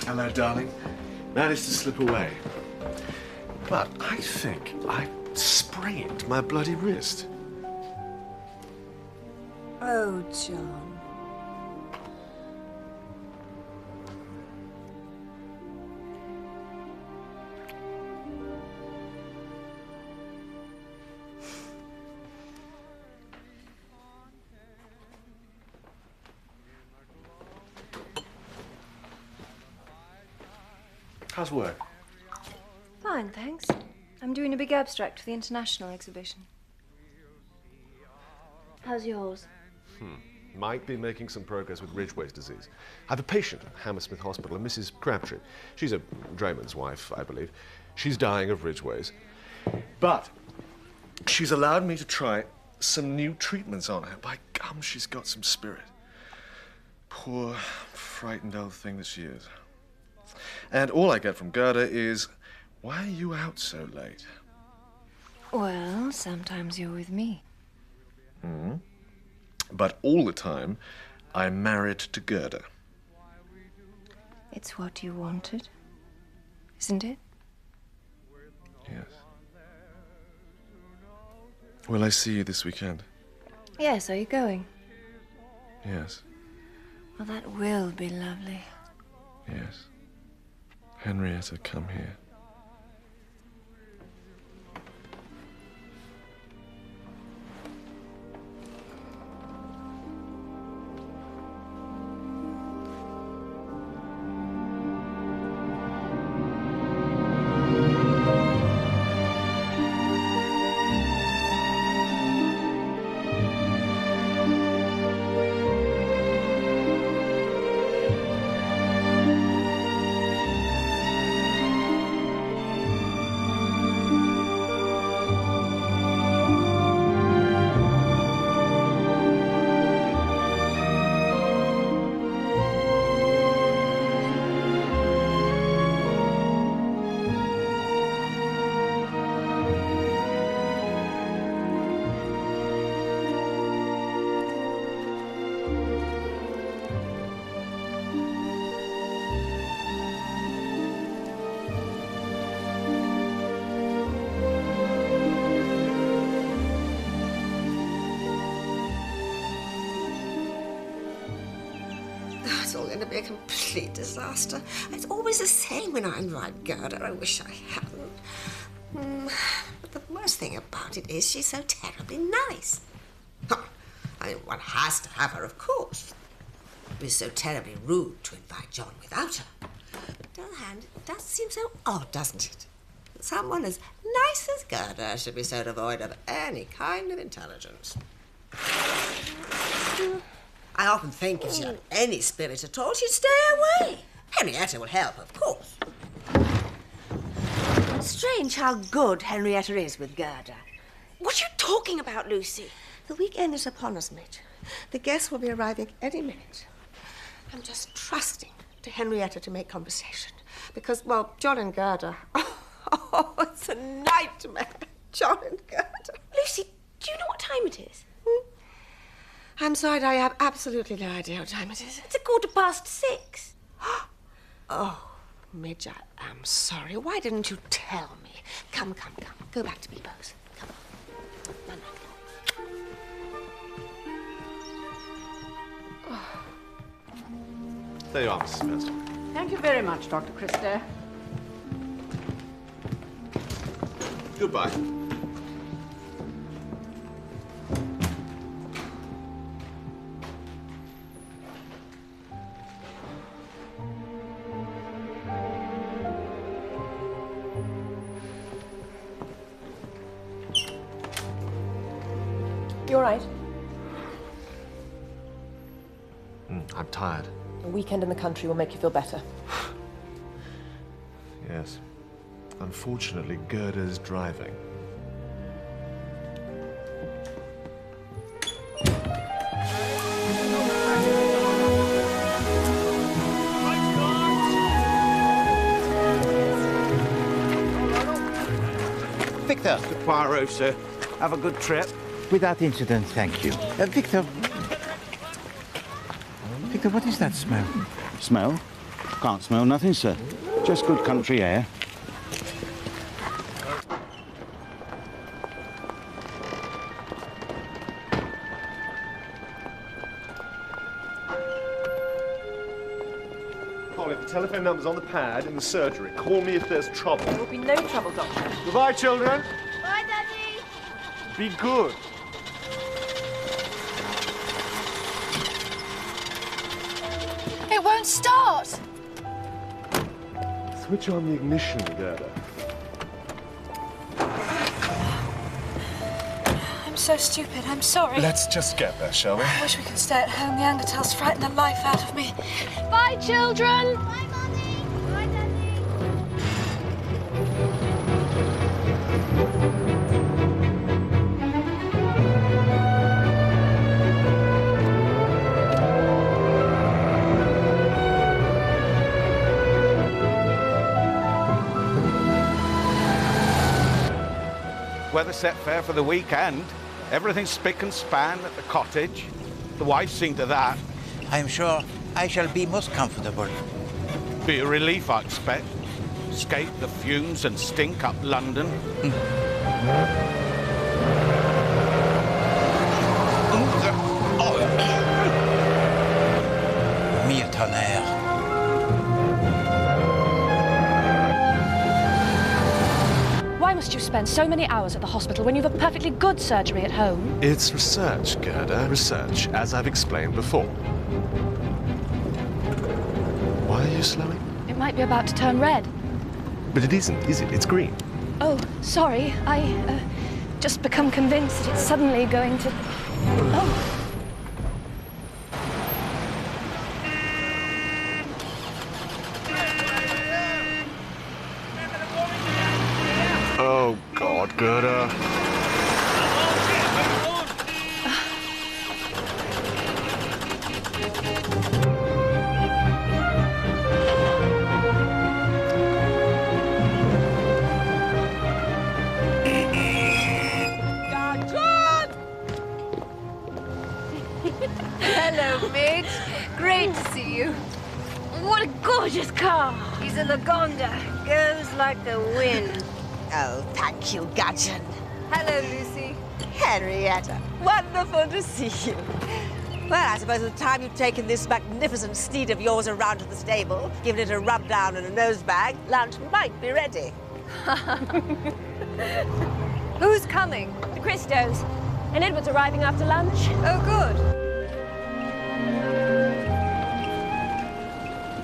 Hello, darling. Managed to slip away. But I think I sprained my bloody wrist. Oh, John. How's work? Fine, thanks. I'm doing a big abstract for the International exhibition. How's yours? Might be making some progress with Ridgway's disease. I have a patient at Hammersmith Hospital, a Mrs. Crabtree. She's a drayman's wife, I believe. She's dying of Ridgway's. But she's allowed me to try some new treatments on her. By gum, she's got some spirit. Poor, frightened old thing that she is. And all I get from Gerda is, why are you out so late? Well, sometimes you're with me. But all the time, I'm married to Gerda. It's what you wanted, isn't it? Yes. Will I see you this weekend? Yes, are you going? Yes. Well, that will be lovely. Yes. Henrietta, come here. It's all going to be a complete disaster. It's always the same when I invite Gerda. I wish I hadn't. But the worst thing about it is she's so terribly nice. I mean, one has to have her, of course. It was so terribly rude to invite John without her. But on the other hand, it does seem so odd, doesn't it? That someone as nice as Gerda should be so devoid of any kind of intelligence. I often think if she had any spirit at all, she'd stay away. Henrietta will help, of course. Strange how good Henrietta is with Gerda. What are you talking about, Lucy? The weekend is upon us, Midge. The guests will be arriving any minute. I'm just trusting to Henrietta to make conversation. Because, well, John and Gerda... Oh, it's a nightmare. John and Gerda. Lucy, do you know what time it is? I'm sorry, I have absolutely no idea what time it is. It's 6:15. Oh, Midge, I am sorry. Why didn't you tell me? Come. Go back to Beebo's. Come on. No. There you are, Mrs. Mansfield. Thank you very much, Dr. Christie. Goodbye. You all right? I'm tired. A weekend in the country will make you feel better. Yes. Unfortunately, Gerda's driving. Victor. Mr. Poirot, sir. Have a good trip. Without incident, thank you. Victor. Victor, what is that smell? Smell? Can't smell nothing, sir. Just good country air. Polly, the telephone number's on the pad in the surgery. Call me if there's trouble. There will be no trouble, Doctor. Goodbye, children. Bye, Daddy. Be good. It won't start. Switch on the ignition, Gerda. I'm so stupid. I'm sorry. Let's just get there, shall we? I wish we could stay at home. The Angatel's frightened the life out of me. Bye, children. Bye, Mummy. Bye, Daddy. Weather set fair for the weekend. Everything's spick and span at the cottage. The wife's seen to that. I am sure I shall be most comfortable. Be a relief, I expect. Escape the fumes and stink up London. Mille tonnerre. Why must you spend so many hours at the hospital when you have a perfectly good surgery at home? It's research, Gerda. Research, as I've explained before. Why are you slowing? It might be about to turn red. But it isn't, is it? It's green. Oh, sorry. I just become convinced that it's suddenly going to... Oh. Oh, God, Gerda. Hello, Midge. Great to see you. What a gorgeous car. He's in the Gonda. Goes like the wind. Oh, thank you, Gudgeon. Hello, Lucy. Henrietta, wonderful to see you. Well, I suppose with the time you've taken this magnificent steed of yours around to the stable, given it a rub down and a nose bag, lunch might be ready. Who's coming? The Cristos. And Edward's arriving after lunch. Oh, good.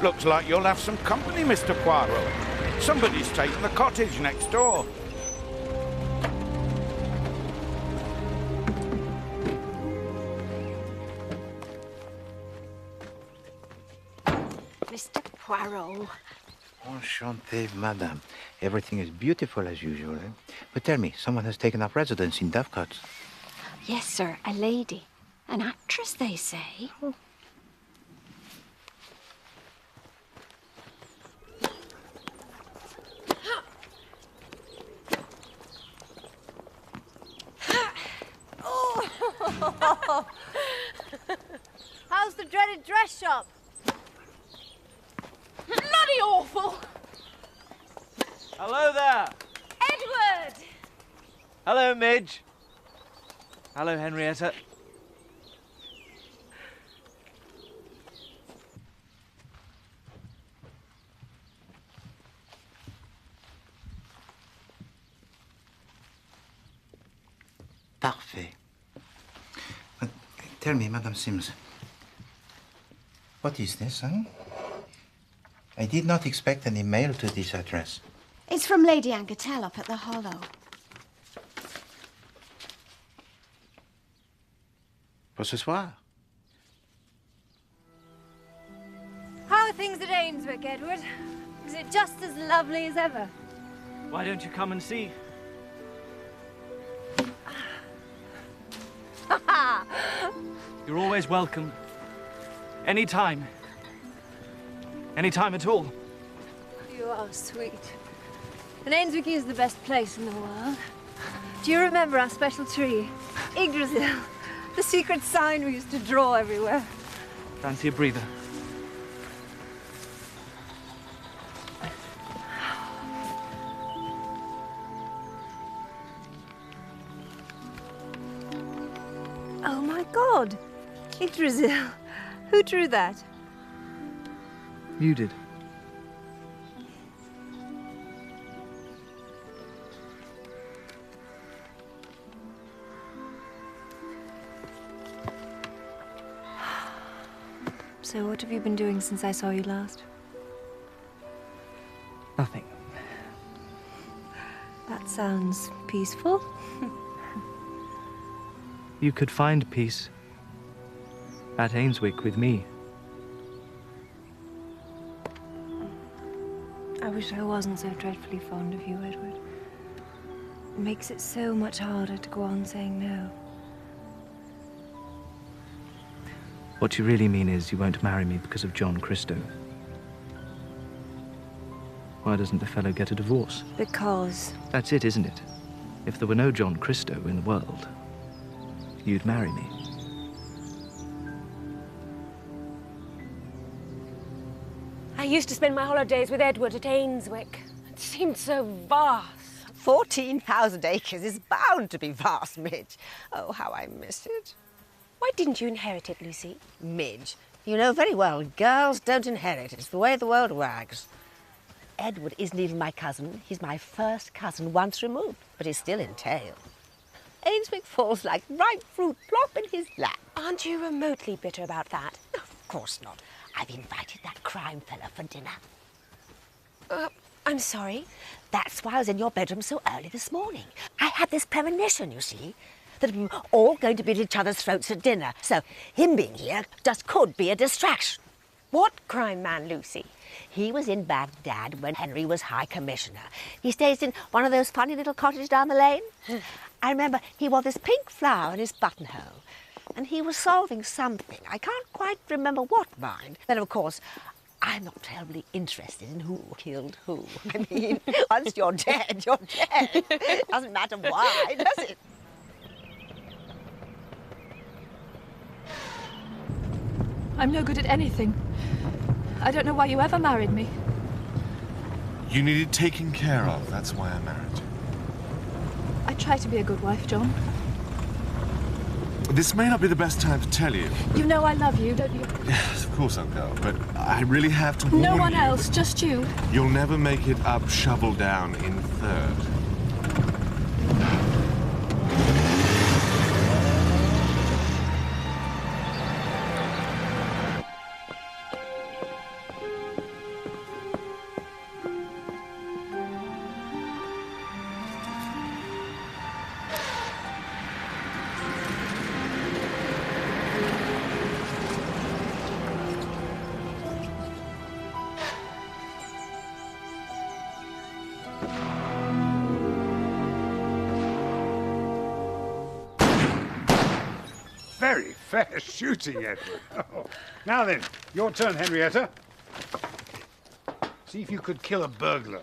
Looks like you'll have some company, Mr. Poirot. Somebody's taken the cottage next door. Mr. Poirot. Enchanté, madame. Everything is beautiful as usual. Eh? But tell me, someone has taken up residence in Dovecote. Yes, sir, a lady. An actress, they say. How's the dreaded dress shop? Bloody awful! Hello there. Edward! Hello, Midge. Hello, Henrietta. Parfait. But tell me, Madame Sims, what is this, huh? I did not expect any mail to this address. It's from Lady Agatha up at the Hollow. Pour ce soir. How are things at Ainswick, Edward? Is it just as lovely as ever? Why don't you come and see? You're always welcome. Anytime. Anytime at all. You are sweet. And Ainswick is the best place in the world. Do you remember our special tree? Yggdrasil. The secret sign we used to draw everywhere. Fancy a breather. Oh my God! Yggdrasil. Who drew that? You did. So what have you been doing since I saw you last? Nothing. That sounds peaceful. You could find peace at Ainswick with me. I wish I wasn't so dreadfully fond of you, Edward. It makes it so much harder to go on saying no. What you really mean is you won't marry me because of Džon Kristo. Why doesn't the fellow get a divorce? Because... That's it, isn't it? If there were no Džon Kristo in the world, you'd marry me. I used to spend my holidays with Edward at Ainswick. It seemed so vast. 14,000 acres is bound to be vast, Midge. Oh, how I miss it. Why didn't you inherit it, Lucy? Midge, you know very well, girls don't inherit. It's the way the world wags. Edward isn't even my cousin. He's my first cousin once removed, but he's still entailed. Ainswick falls like ripe fruit plop in his lap. Aren't you remotely bitter about that? No, of course not. I've invited that crime fella for dinner. I'm sorry. That's why I was in your bedroom so early this morning. I had this premonition, you see, that we were all going to be at each other's throats at dinner. So him being here just could be a distraction. What crime man, Lucy? He was in Baghdad when Henry was High Commissioner. He stays in one of those funny little cottages down the lane. I remember he wore this pink flower in his buttonhole. And he was solving something. I can't quite remember what, mind. Then, of course, I'm not terribly interested in who killed who. I mean, once you're dead, you're dead. Doesn't matter why, does it? I'm no good at anything. I don't know why you ever married me. You needed taking care of. That's why I married you. I try to be a good wife, John. This may not be the best time to tell you. You know I love you, don't you? Yes, of course I'll go, but I really have to warn you. No one else, just you. You'll never make it up Shovel Down in third. Very fair shooting, Edward. Oh. Now then, your turn, Henrietta. See if you could kill a burglar.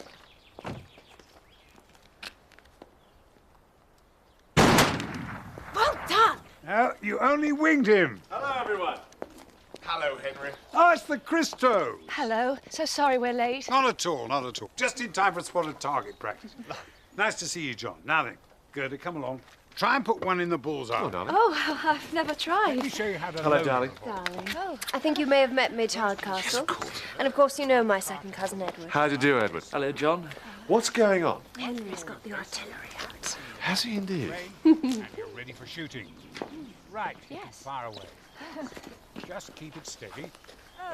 Well done! Now, you only winged him. Hello, everyone. Hello, Henry. Oh, it's the Kristo. Hello. So sorry we're late. Not at all, not at all. Just in time for spotted target practice. Nice to see you, John. Now then, Gerda, come along. Try and put one in the bullseye. Oh, darling. Oh, I've never tried. Let me show you how to Hello, load darling. it. Darling. Oh, I think you may have met Midge Hardcastle. Of course. And of course you know my second cousin, Edward. How do you do, Edward? Hello, John. What's going on? Henry's got the artillery out. Has he indeed? And you're ready for shooting. Right. Yes. Far away. Just keep it steady.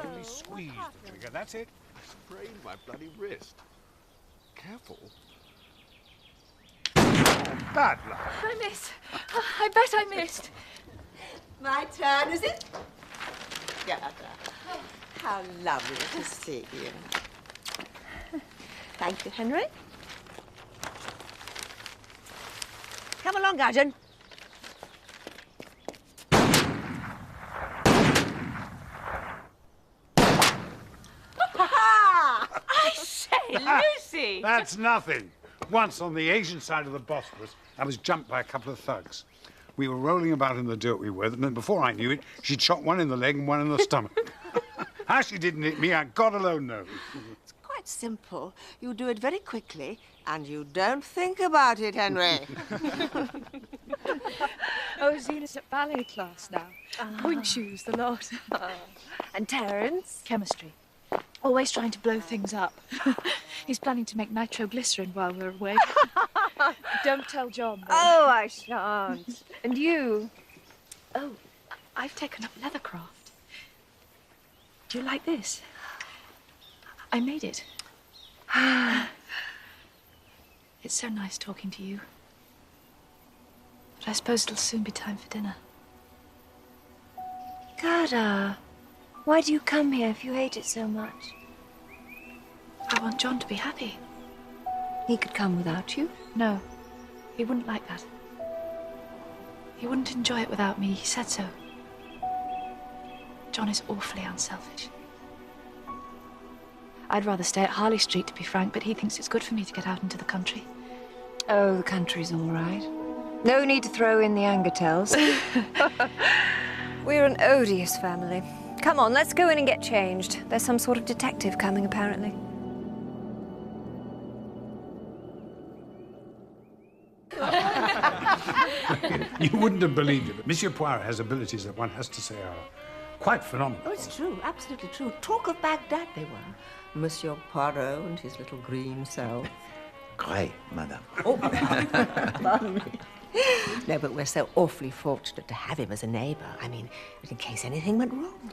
Only squeeze the trigger. That's it. I sprained my bloody wrist. Careful. Bad luck. I missed. I bet I missed. My turn, is it? Agatha, how lovely to see you. Thank you, Henry. Come along, Džon. I say, Lucy! That's nothing. Once on the Asian side of the Bosphorus, I was jumped by a couple of thugs. We were rolling about in the dirt we were, and then before I knew it, she'd shot one in the leg and one in the stomach. How she didn't hit me, God alone knows. It's quite simple. You do it very quickly, and you don't think about it, Henry. Oh, Zena's at ballet class now. Point shoes, the lot. And Terence? Chemistry. Always trying to blow things up. He's planning to make nitroglycerin while we're away. Don't tell John, though. Oh, I shan't. And you? Oh, I've taken up leathercraft. Do you like this? I made it. It's so nice talking to you. But I suppose it'll soon be time for dinner. Agatha, why do you come here if you hate it so much? I want John to be happy. He could come without you? No, he wouldn't like that. He wouldn't enjoy it without me, he said so. John is awfully unselfish. I'd rather stay at Harley Street, to be frank, but he thinks it's good for me to get out into the country. Oh, the country's all right. No need to throw in the Angertels. We're an odious family. Come on, let's go in and get changed. There's some sort of detective coming, apparently. You wouldn't have believed it, but Monsieur Poirot has abilities that one has to say are quite phenomenal. Oh, it's true, absolutely true. Talk of Baghdad, they were. Monsieur Poirot and his little green cell. Great, madame. Oh, pardon me. No, but we're so awfully fortunate to have him as a neighbor. I mean, in case anything went wrong.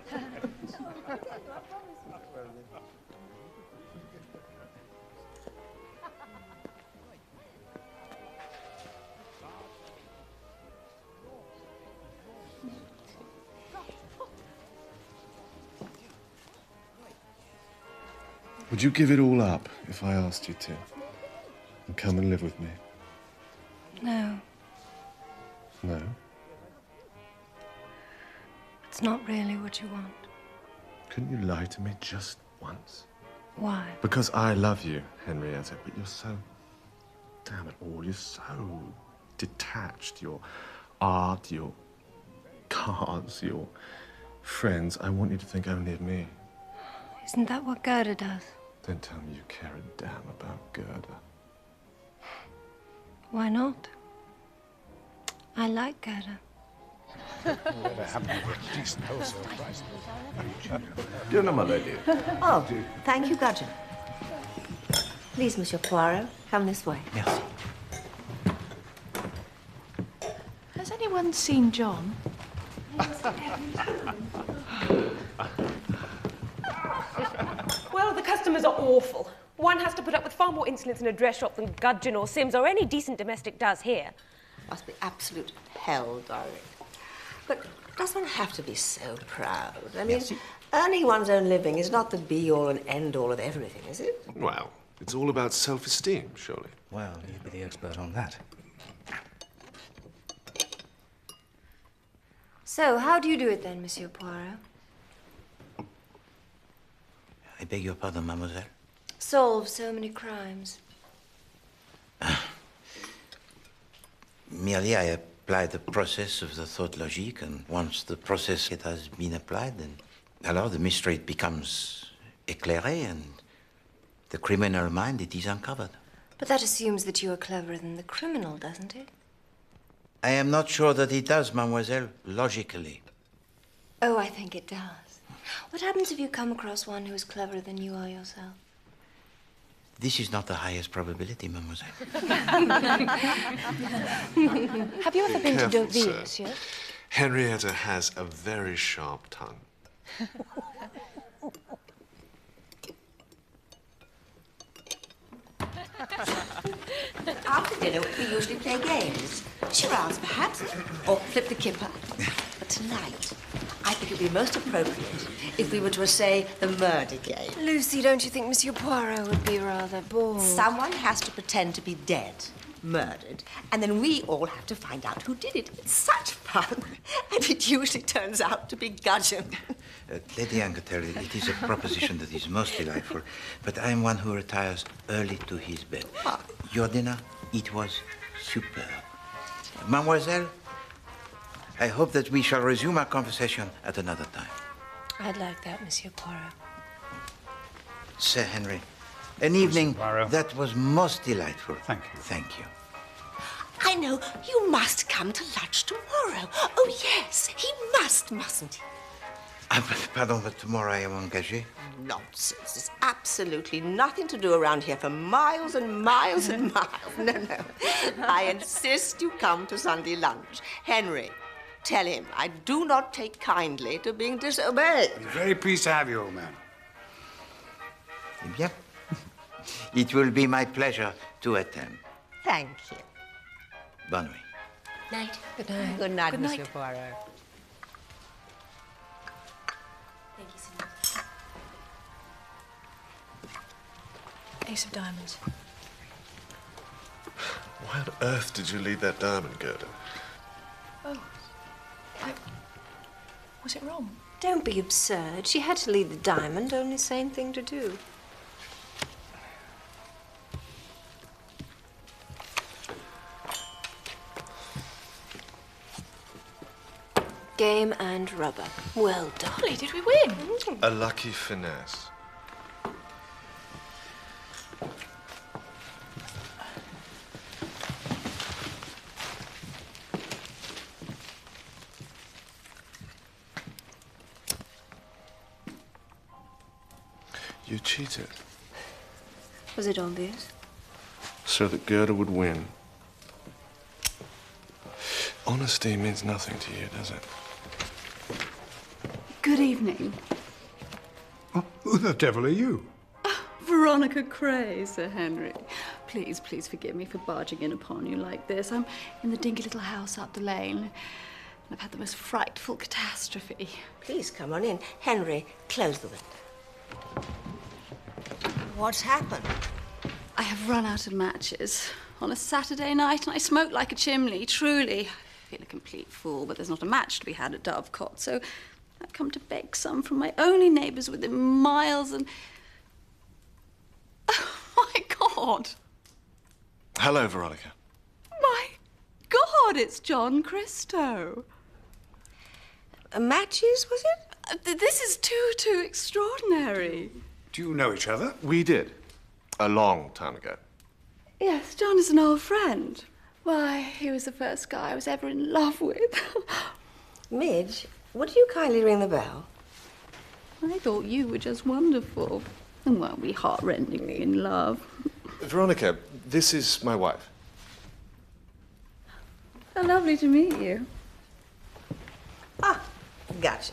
Would you give it all up if I asked you to? And come and live with me? No, No? it's not really what you want. Couldn't you lie to me just once? Why? Because I love you, Henrietta, but you're so... Damn it all, you're so detached. Your art, your cards, your friends. I want you to think only of me. Isn't that what Gerda does? Don't tell me you care a damn about Gerda. Why not? I like Gerda. Whatever happened to a decent wholesale price? Dinner, my lady. Oh, thank you, Džon. Please, Monsieur Poirot, come this way. Merci. Has anyone seen John? Well, the customers are awful. One has to put up with far more insolence in a dress shop than Džon or Sims or any decent domestic does here. Must be absolute hell, darling. But does one have to be so proud? I mean, earning one's own living is not the be-all and end-all of everything, is it? Well, it's all about self-esteem, surely. Well, you'd be the expert on that. So, how do you do it then, Monsieur Poirot? I beg your pardon, mademoiselle. Solve so many crimes. Merely, I apply the process of the thought logique, and once the process it has been applied, then alors the mystery becomes éclairé, and the criminal mind, it is uncovered. But that assumes that you are cleverer than the criminal, doesn't it? I am not sure that it does, mademoiselle, logically. Oh, I think it does. What happens if you come across one who is cleverer than you are yourself? This is not the highest probability, mademoiselle. Have you ever been to Careful, Deauville, sir. monsieur? Henrietta has a very sharp tongue. After dinner, we usually play games. Charades, perhaps, or flip the kipper. tonight, I think it would be most appropriate if we were to essay the murder game. Lucy, don't you think Monsieur Poirot would be rather bored? Someone has to pretend to be dead, murdered, and then we all have to find out who did it. It's such fun, and it usually turns out to be Gudgeon. Lady Agatha, it is a proposition that is most delightful, but I am one who retires early to his bed. Your dinner, it was superb. Mademoiselle, I hope that we shall resume our conversation at another time. I'd like that, Monsieur Poirot. Sir Henry, an evening that was most delightful. Thank you. Thank you. I know, you must come to lunch tomorrow. Oh, yes, he must, mustn't he? Pardon, but tomorrow I am engagé. Nonsense. There's absolutely nothing to do around here for miles and miles and miles. No, no. I insist you come to Sunday lunch. Henry, tell him I do not take kindly to being disobeyed. I'm very pleased to have you, old man. Eh bien, it will be my pleasure to attend. Thank you. Bonne nuit. Night. Good night. Good night, Good Monsieur night. Poirot. Ace of diamonds. Why on earth did you leave that diamond, Gerda? Oh. Was it wrong? Don't be absurd. She had to leave the diamond, only sane thing to do. Game and rubber. Well done. Golly, did we win? A lucky finesse. You cheated. Was it obvious? So that Gerda would win. Honesty means nothing to you, does it? Good evening. Oh, who the devil are you? Veronica Cray, Sir Henry. Please, please forgive me for barging in upon you like this. I'm in the dinky little house up the lane, and I've had the most frightful catastrophe. Please come on in. Henry, close the window. What's happened? I have run out of matches on a Saturday night, and I smoke like a chimney, truly. I feel a complete fool, but there's not a match to be had at Dovecot, so I've come to beg some from my only neighbours within miles, and... Oh, my God! Hello, Veronica. My God, it's Džon Kristo. Matches, was it? This is too extraordinary. Do you know each other? We did. A long time ago. Yes, Džon is an old friend. Why, he was the first guy I was ever in love with. Midge, would you kindly ring the bell? I thought you were just wonderful. And weren't we heart-rendingly in love? Veronica, this is my wife. How lovely to meet you. Ah, gotcha.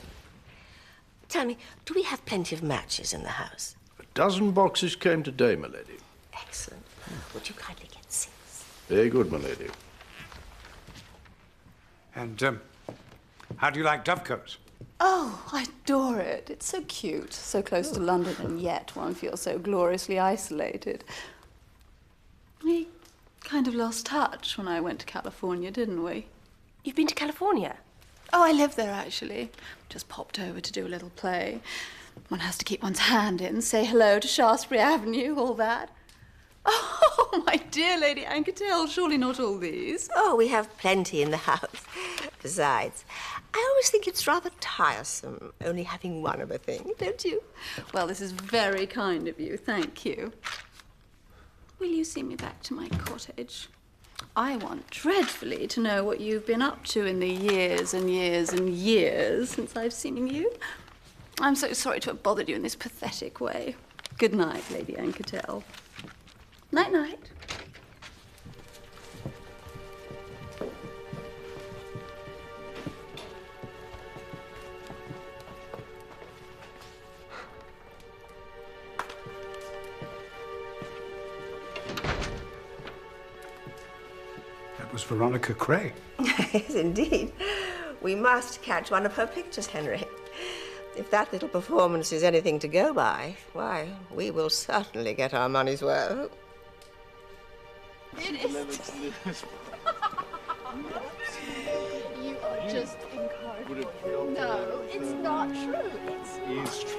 Tell me, do we have plenty of matches in the house? A dozen boxes came today, my lady. Excellent. Would you kindly get 6? Very good, my lady. And, how do you like Dovecote? Oh, I adore it. It's so cute. So close to London, and yet one feels so gloriously isolated. We kind of lost touch when I went to California, didn't we? You've been to California? Oh, I live there, actually. Just popped over to do a little play. One has to keep one's hand in, say hello to Shaftesbury Avenue, all that. Oh, my dear Lady Agatha, surely not all these. Oh, we have plenty in the house. Besides, I always think it's rather tiresome only having one of a thing, don't you? Well, this is very kind of you. Thank you. Will you see me back to my cottage? I want dreadfully to know what you've been up to in the years and years and years since I've seen you. I'm so sorry to have bothered you in this pathetic way. Good night, Lady Agatha. Night-night. That was Veronica Cray. Yes, indeed. We must catch one of her pictures, Henry. If that little performance is anything to go by, why, we will certainly get our money's worth. It is. You are just incredible. No, it's not true. It's true.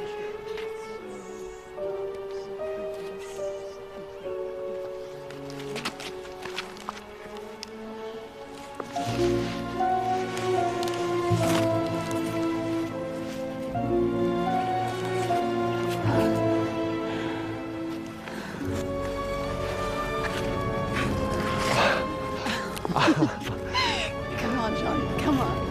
Come on, John. Come on.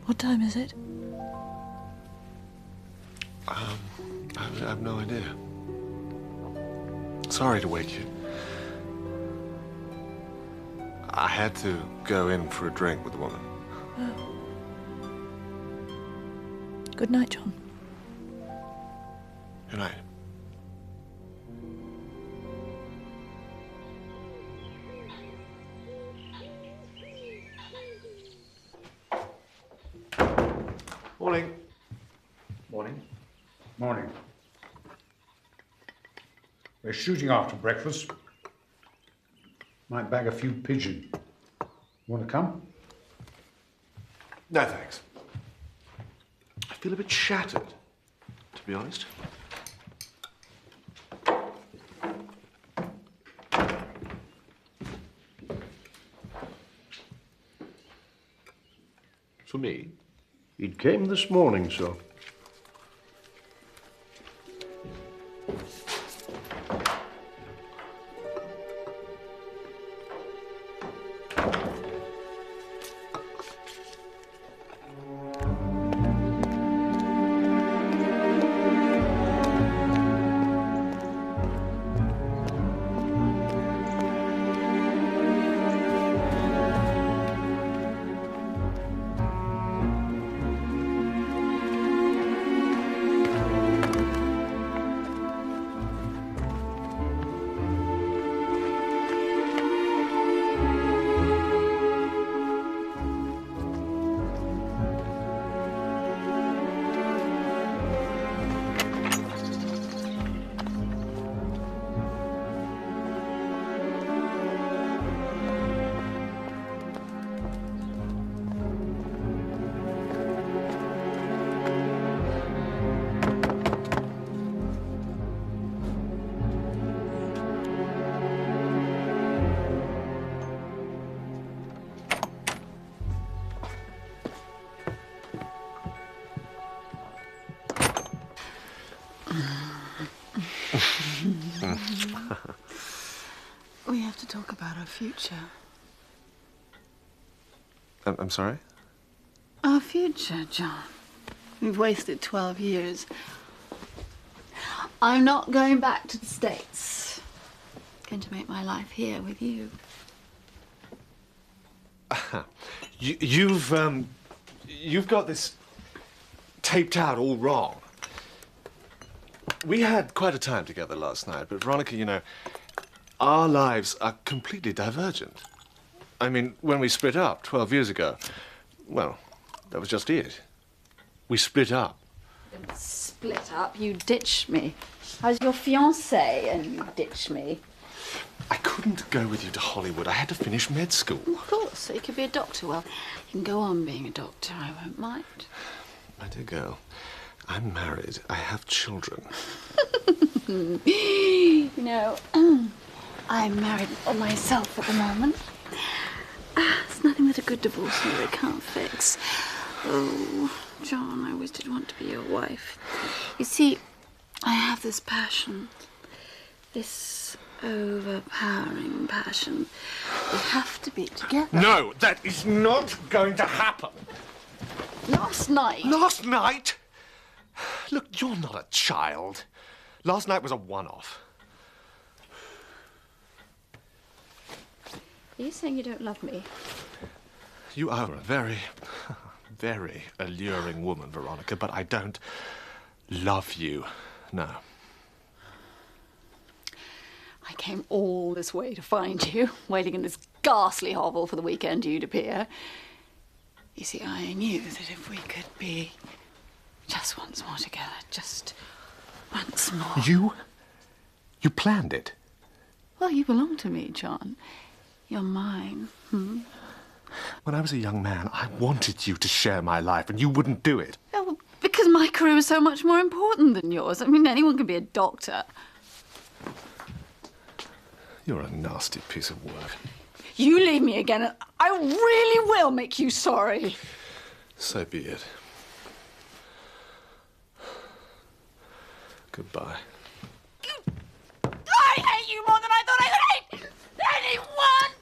What time is it? I have no idea. Sorry to wake you. I had to go in for a drink with the woman. Oh. Good night, John. Good night. Morning. Morning. Morning. We're shooting after breakfast. Might bag a few pigeon. Want to come? No, thanks. I feel a bit shattered, to be honest. For me? It came this morning, sir. We have to talk talk about our future. I'm sorry? Our future, John. We've wasted 12 years. I'm not going back to the States. I'm going to make my life here with you. You've got this taped out all wrong. We had quite a time together last night, but Veronica, you know, our lives are completely divergent. I mean, when we split up 12 years ago, well, that was just it. We split up. Split up? You ditched me. I was your fiancé and you ditched me. I couldn't go with you to Hollywood. I had to finish med school. Of course, so you could be a doctor. Well, you can go on being a doctor. I won't mind. My dear girl, I'm married. I have children. You know, I'm married myself at the moment. There's nothing that a good divorce lawyer can't fix. Oh, John, I always did want to be your wife. You see, I have this passion. This overpowering passion. We have to be together. No, that is not going to happen. Last night? Last night? Look, you're not a child. Last night was a one-off. Are you saying you don't love me? You are a very, very alluring woman, Veronica, but I don't love you, no. I came all this way to find you, waiting in this ghastly hovel for the weekend you'd appear. You see, I knew that if we could be just once more together, just once more... You planned it? Well, you belong to me, John. You're mine. When I was a young man, I wanted you to share my life, and you wouldn't do it. Oh, because my career is so much more important than yours. I mean, anyone can be a doctor. You're a nasty piece of work. You leave me again, and I really will make you sorry. So be it. Goodbye. I hate you more than I thought I could hate anyone!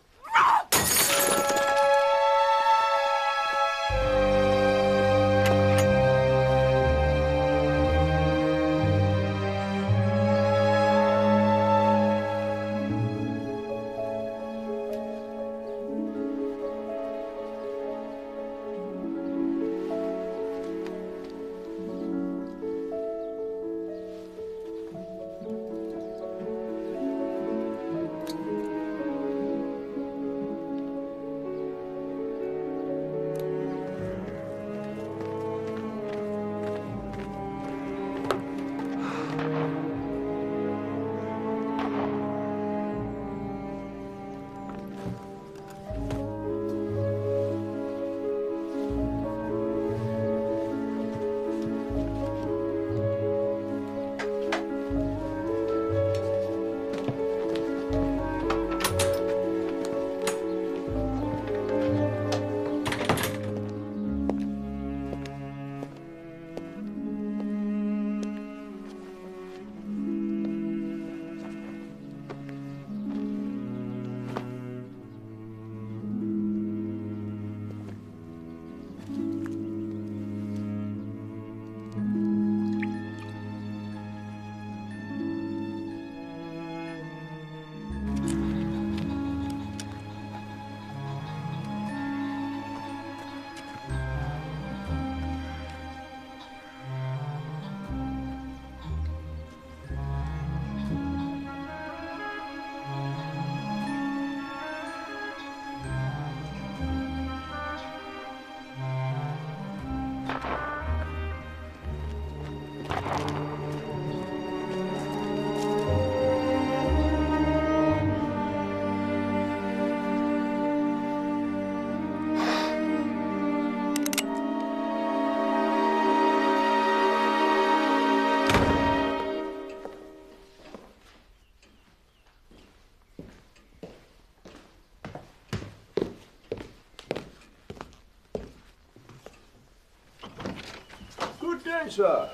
Good day, sir.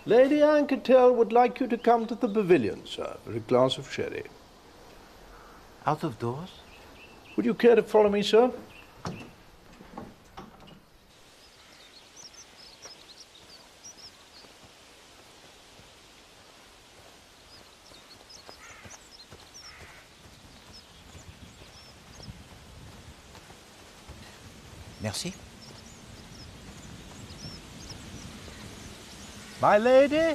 Lady Agatha would like you to come to the pavilion, sir, for a glass of sherry. Out of doors? Would you care to follow me, sir? Merci. My lady?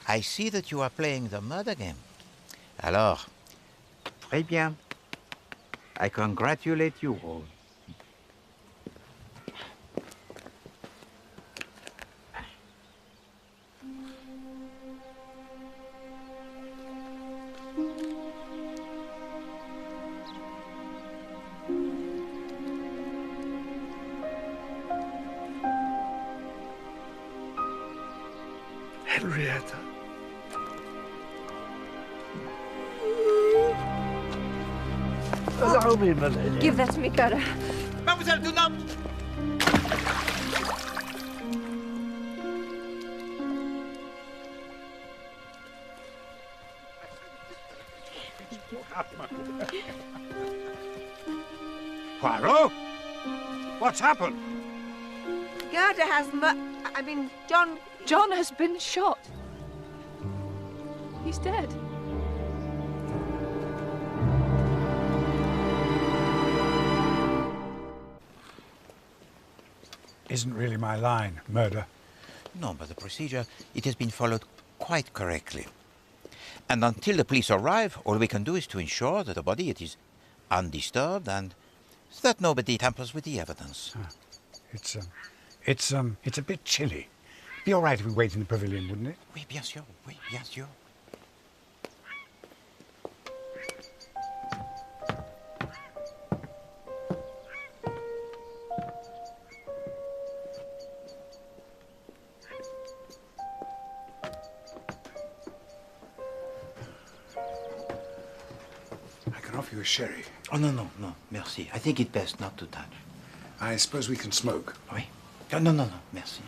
I see that you are playing the murder game. Alors, très bien. I congratulate you all. Henrietta. Allow me, my lady. Give that to me, Cara. Mademoiselle, do not! Poirot? What's happened? Gerda has John has been shot. He's dead. Isn't really my line, murder. No, but the procedure, it has been followed quite correctly. And until the police arrive, all we can do is to ensure that the body it is undisturbed and that nobody tampers with the evidence. It's a bit chilly. Be all right if we wait in the pavilion, wouldn't it? Oui, bien sûr. Oui, bien sûr. I can offer you a sherry. Oh, no, merci. I think it best not to touch. I suppose we can smoke. Oui. Oh, no, merci.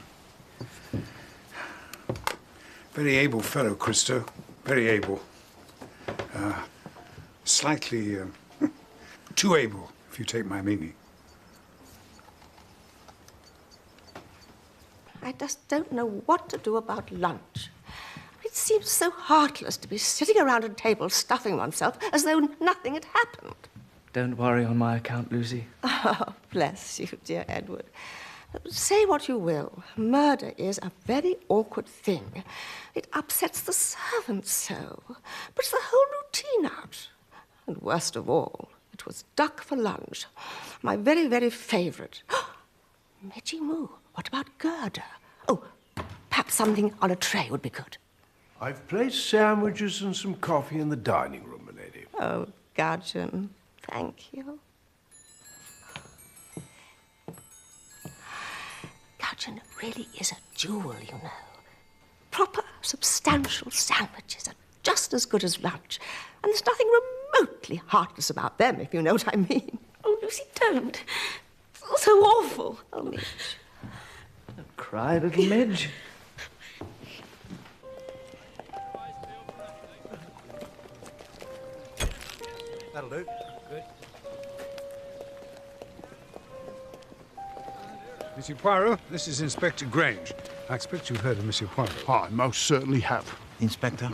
Very able fellow, Kristo. Very able. Slightly too able, if you take my meaning. I just don't know what to do about lunch. It seems so heartless to be sitting around a table stuffing oneself as though nothing had happened. Don't worry on my account, Lucy. Oh, bless you, dear Edward. Say what you will, murder is a very awkward thing. It upsets the servants so, puts the whole routine out. And worst of all, it was duck for lunch. My very, very favourite. Meggie Moo, what about Gerda? Oh, perhaps something on a tray would be good. I've placed sandwiches and some coffee in the dining room, my lady. Oh, Gudgeon, thank you. Gudgeon really is a jewel, you know. Proper, substantial sandwiches are just as good as lunch. And there's nothing remotely heartless about them, if you know what I mean. Oh, Lucy, don't. It's all so awful. Oh, Midge. Don't cry, little Midge. That'll do. Good. Monsieur Poirot, this is Inspector Grange. I expect you've heard of Monsieur Poirot. I most certainly have. Inspector?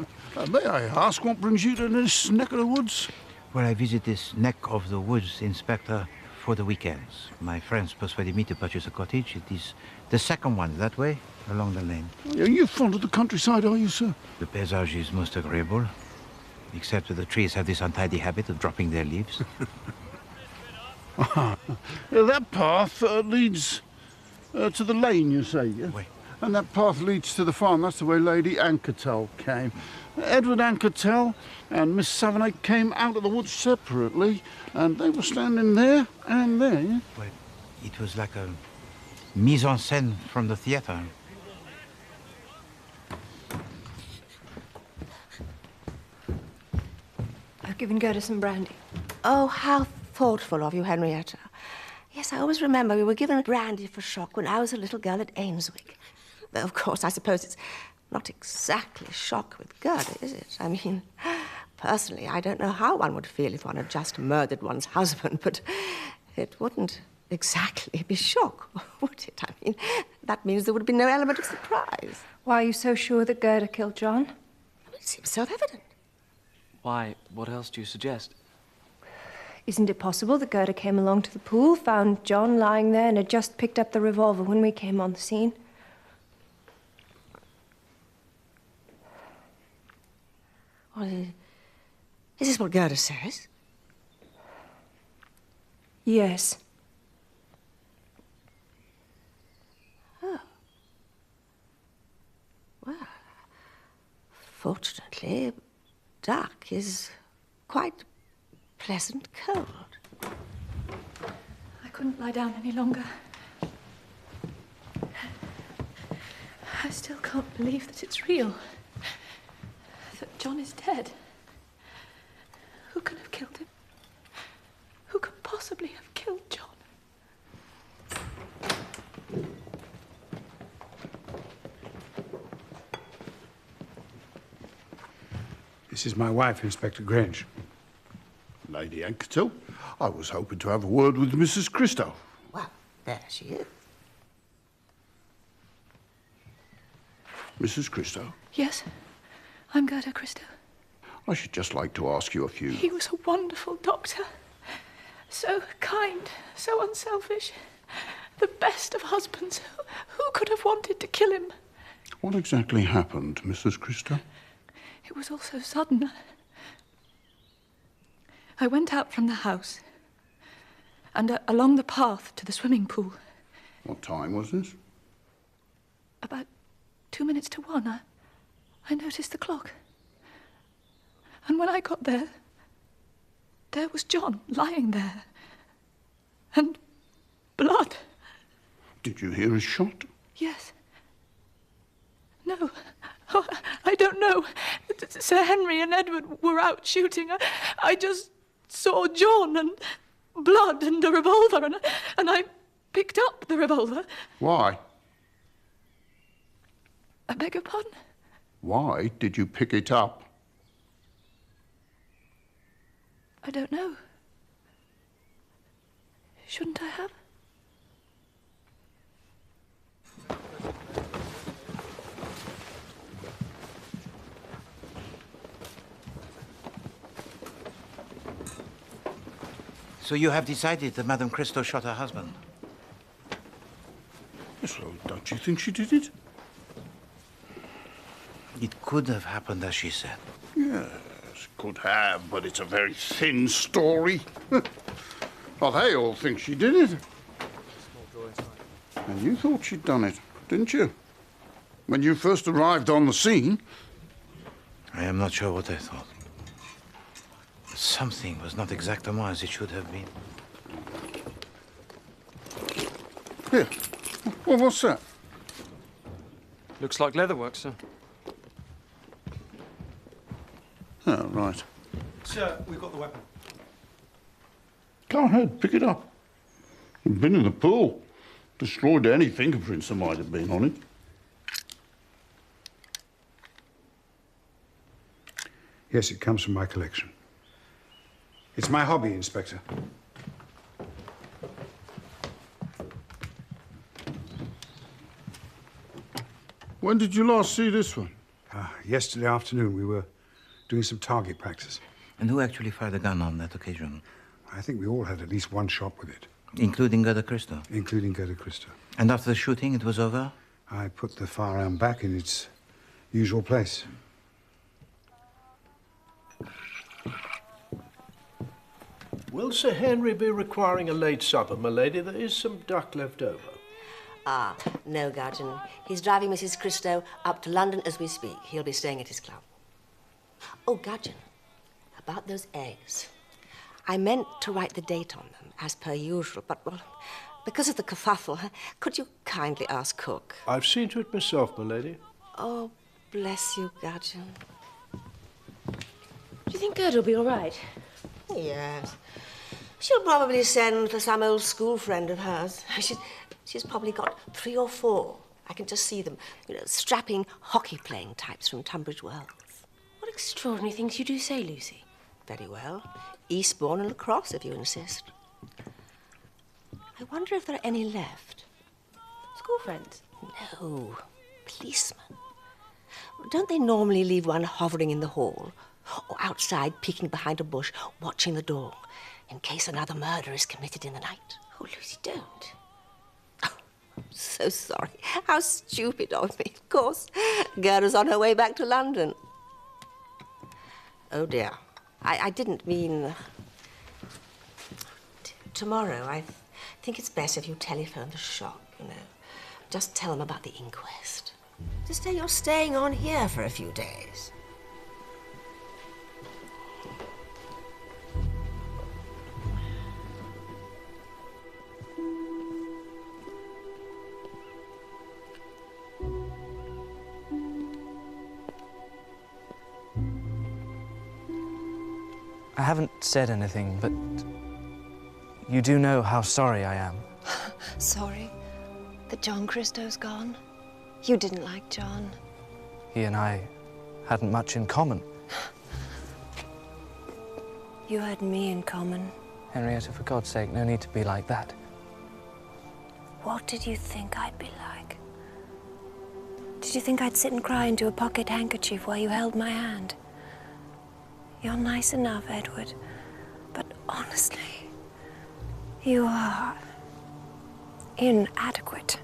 May I ask what brings you to this neck of the woods? Well, I visit this neck of the woods, Inspector, for the weekends. My friends persuaded me to purchase a cottage. It is the second one that way, along the lane. Are you fond of the countryside, are you, sir? The paysage is most agreeable, except that the trees have this untidy habit of dropping their leaves. That path leads to the lane, you say, yeah? Oui. And that path leads to the farm. That's the way Lady Anketel came. Edward Anketel and Miss Savonay came out of the woods separately, and they were standing there and there, yeah? Well, it was like a mise en scène from the theatre. I've given Gerda some brandy. Oh, how thoughtful of you, Henrietta. Yes, I always remember we were given brandy for shock when I was a little girl at Ainswick. Though, of course, I suppose it's not exactly shock with Gerda, is it? I mean, personally, I don't know how one would feel if one had just murdered one's husband, but it wouldn't exactly be shock, would it? I mean, that means there would be no element of surprise. Why are you so sure that Gerda killed John? It seems self-evident. Why, what else do you suggest? Isn't it possible that Gerda came along to the pool, found John lying there, and had just picked up the revolver when we came on the scene? Well, is this what Gerda says? Yes. Oh. Well, fortunately, dark is quite pleasant cold. I couldn't lie down any longer. I still can't believe that it's real. That John is dead. Who can have killed him? Who could possibly have killed John? This is my wife, Inspector Grange. Lady Anketel, I was hoping to have a word with Mrs. Kristo. Well, there she is. Mrs. Kristo, Yes, I'm Gerda Kristo. I should just like to ask you a few... He was a wonderful doctor. So kind, so unselfish. The best of husbands. Who could have wanted to kill him? What exactly happened, Mrs. Kristo? It was all so sudden. I went out from the house and along the path to the swimming pool. What time was this? About 2 minutes to 1. I noticed the clock. And when I got there, there was John lying there. And blood. Did you hear a shot? Yes. No. Oh, I don't know. Sir Henry and Edward were out shooting. I just saw John and blood and a revolver, and I picked up the revolver. Why? I beg your pardon? Why did you pick it up? I don't know. Shouldn't I have? So you have decided that Madame Kristo shot her husband? Yes, well, don't you think she did it? It could have happened as she said. Yes, could have, but it's a very thin story. Well, they all think she did it. And you thought she'd done it, didn't you? When you first arrived on the scene. I am not sure what I thought. Something was not exactement as it should have been. Here. Well, what's that? Looks like leatherwork, sir. Oh, right. Sir, we've got the weapon. Go ahead, pick it up. You've been in the pool. Destroyed any fingerprints that might have been on it. Yes, it comes from my collection. It's my hobby, Inspector. When did you last see this one? Yesterday afternoon. We were doing some target practice. And who actually fired the gun on that occasion? I think we all had at least one shot with it. Including Gerda Kristo? Including Gerda Kristo. And after the shooting, it was over? I put the firearm back in its usual place. Will Sir Henry be requiring a late supper, my lady? There is some duck left over. Ah, no, Guardian. He's driving Mrs. Kristo up to London as we speak. He'll be staying at his club. Oh, Guardian, about those eggs. I meant to write the date on them, as per usual, but, well, because of the kerfuffle, could you kindly ask Cook? I've seen to it myself, my lady. Oh, bless you, Guardian. Do you think Gerda will be all right? Yes. She'll probably send for some old school friend of hers. She's probably got 3 or 4 I can just see them, you know, strapping hockey-playing types from Tunbridge Wells. What extraordinary things you do say, Lucy. Very well. Eastbourne and lacrosse, if you insist. I wonder if there are any left. School friends? No. Policemen. Don't they normally leave one hovering in the hall? Or outside, peeking behind a bush, watching the door, in case another murder is committed in the night? Oh, Lucy, don't. Oh, I'm so sorry. How stupid of me. Of course, Gerda's on her way back to London. Oh, dear. I didn't mean... Tomorrow, I think it's best if you telephone the shop, you know. Just tell them about the inquest. Just say you're staying on here for a few days. I haven't said anything, but you do know how sorry I am. Sorry that Džon Kristo's gone? You didn't like John. He and I hadn't much in common. You had me in common. Henrietta, for God's sake, no need to be like that. What did you think I'd be like? Did you think I'd sit and cry into a pocket handkerchief while you held my hand? You're nice enough, Edward, but honestly, you are inadequate.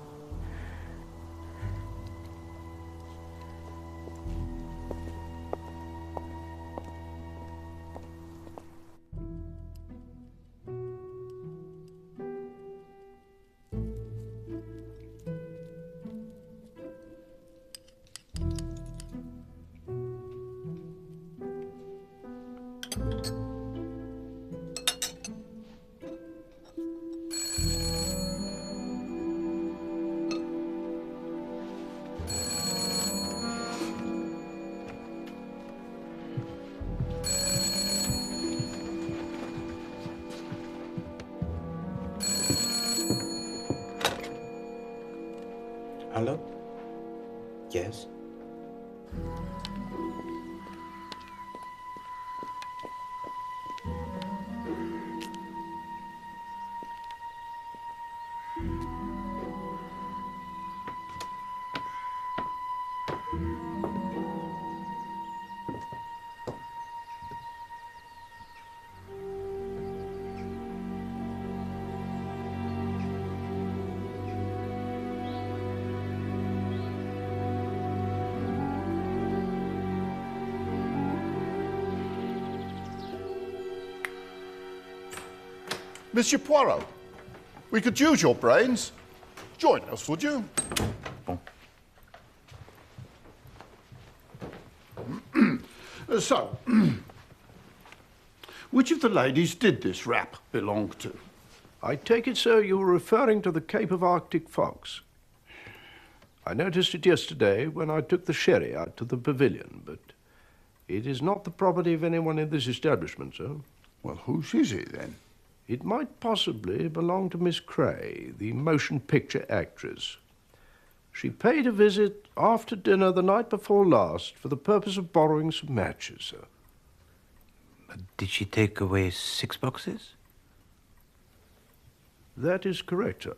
Hello? Yes? Monsieur Poirot, we could use your brains. Join us, would you? So, which of the ladies did this rap belong to? I take it, sir, you were referring to the Cape of Arctic fox. I noticed it yesterday when I took the sherry out to the pavilion, but it is not the property of anyone in this establishment, sir. Well, whose is it, then? It might possibly belong to Miss Cray, the motion picture actress. She paid a visit after dinner the night before last for the purpose of borrowing some matches, sir. Did she take away 6 boxes? That is correct, sir.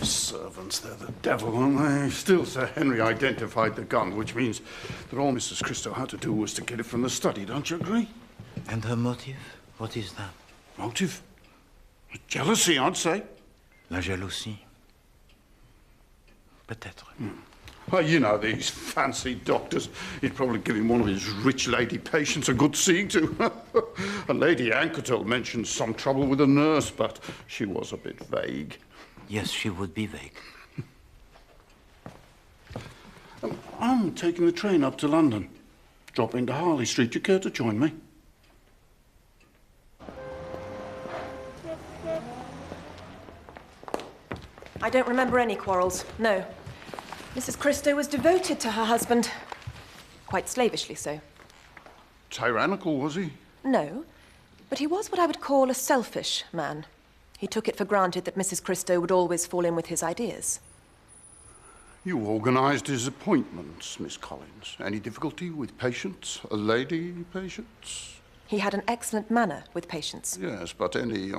Servants, they're the devil, aren't they? Still, Sir Henry identified the gun, which means that all Mrs. Kristo had to do was to get it from the study, don't you agree? And her motive? What is that? Motive? Jealousy, I'd say. La jalousie. Peut-être. Well, you know, these fancy doctors. He'd probably give him one of his rich lady patients a good seeing to. And Lady Anquetil mentioned some trouble with a nurse, but she was a bit vague. Yes, she would be vague. I'm taking the train up to London. Drop into Harley Street. You care to join me? I don't remember any quarrels, no. Mrs. Kristo was devoted to her husband. Quite slavishly so. Tyrannical, was he? No, but he was what I would call a selfish man. He took it for granted that Mrs. Kristo would always fall in with his ideas. You organised his appointments, Miss Collins. Any difficulty with patients? A lady patients? He had an excellent manner with patients. Yes, but any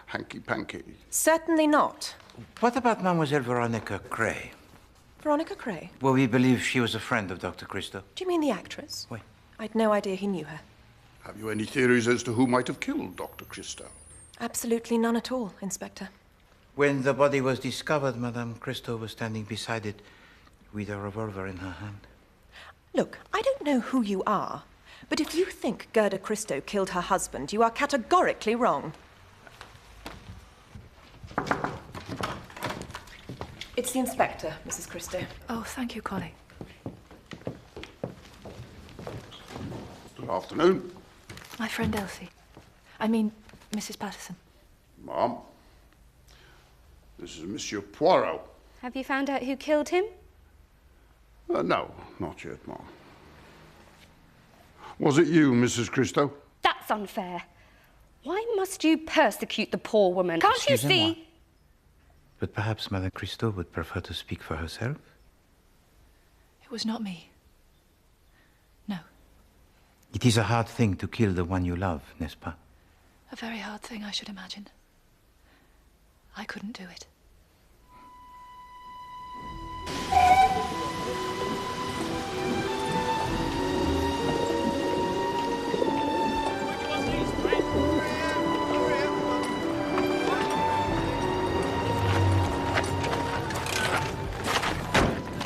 hanky-panky? Certainly not. What about Mademoiselle Veronica Cray? Veronica Cray? Well, we believe she was a friend of Dr. Kristo. Do you mean the actress? Oui. I'd no idea he knew her. Have you any theories as to who might have killed Dr. Kristo? Absolutely none at all, Inspector. When the body was discovered, Madame Kristo was standing beside it with a revolver in her hand. Look, I don't know who you are, but if you think Gerda Kristo killed her husband, you are categorically wrong. It's the inspector, Mrs. Kristo. Oh, thank you, Collie. Good afternoon. My friend Elsie. I mean, Mrs. Patterson. Ma'am. This is Monsieur Poirot. Have you found out who killed him? No, not yet, Ma'am. Was it you, Mrs. Kristo? That's unfair. Why must you persecute the poor woman? Can't you see? But perhaps Madame Kristo would prefer to speak for herself? It was not me. No. It is a hard thing to kill the one you love, n'est-ce pas? A very hard thing, I should imagine. I couldn't do it.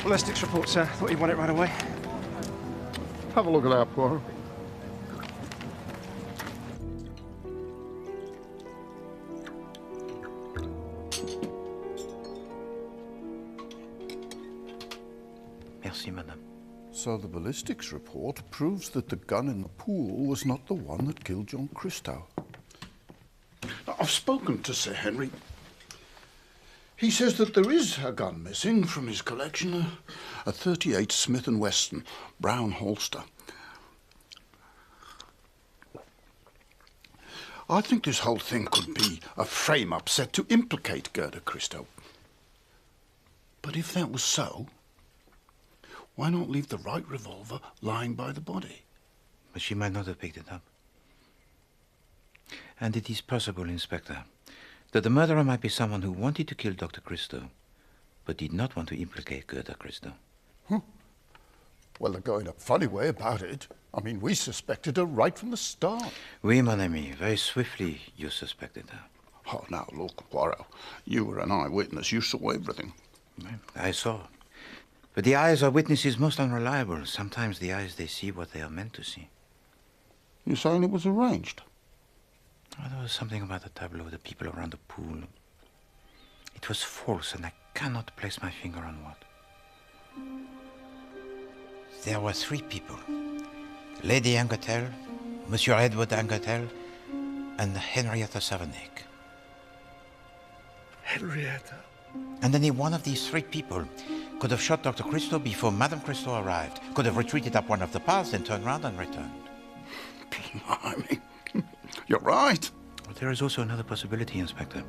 Ballistics report, sir. Thought you'd want it right away. Have a look at that, Poirot. Merci, madame. So the ballistics report proves that the gun in the pool was not the one that killed Džon Kristo. I've spoken to Sir Henry. He says that there is a gun missing from his collection, a .38 Smith & Wesson, brown holster. I think this whole thing could be a frame-up set to implicate Gerda Kristo. But if that was so, why not leave the right revolver lying by the body? But she might not have picked it up. And it is possible, Inspector, that the murderer might be someone who wanted to kill Dr. Kristo, but did not want to implicate Gerda Kristo. Well, they're going a funny way about it. I mean, we suspected her right from the start. Oui, mon ami, very swiftly you suspected her. Oh, now, look, Poirot, you were an eyewitness. You saw everything. I saw. But the eyes of witnesses most unreliable. Sometimes the eyes, they see what they are meant to see. You're saying it was arranged? Oh, there was something about the tableau, the people around the pool. It was false, and I cannot place my finger on what. There were three people. Lady Agatha, Monsieur Edward Agatha, and Henrietta Savernake. Henrietta? And any one of these three people could have shot Dr. Kristo before Madame Kristo arrived, could have retreated up one of the paths, then turned round and returned. Blimey. You're right. But there is also another possibility, Inspector.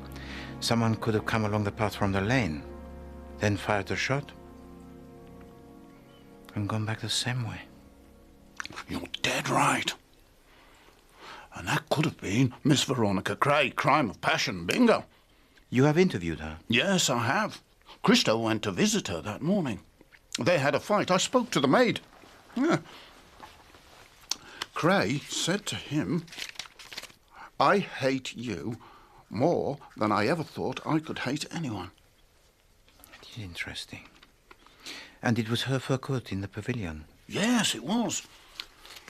Someone could have come along the path from the lane, then fired a shot, and gone back the same way. You're dead right. And that could have been Miss Veronica Cray, crime of passion, bingo. You have interviewed her? Yes, I have. Kristo went to visit her that morning. They had a fight. I spoke to the maid. Yeah. Cray said to him, I hate you more than I ever thought I could hate anyone. It is interesting. And it was her fur coat in the pavilion? Yes, it was.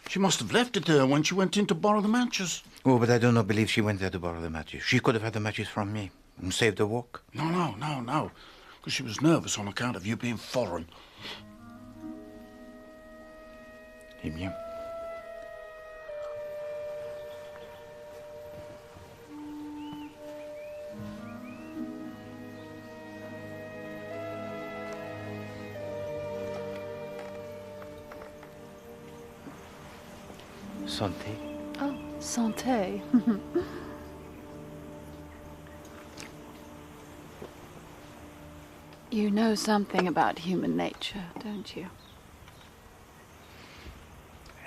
She must have left it there when she went in to borrow the matches. Oh, but I do not believe she went there to borrow the matches. She could have had the matches from me and saved the walk. No. Because she was nervous on account of you being foreign. Eh bien. Santé. Oh, santé. You know something about human nature, don't you?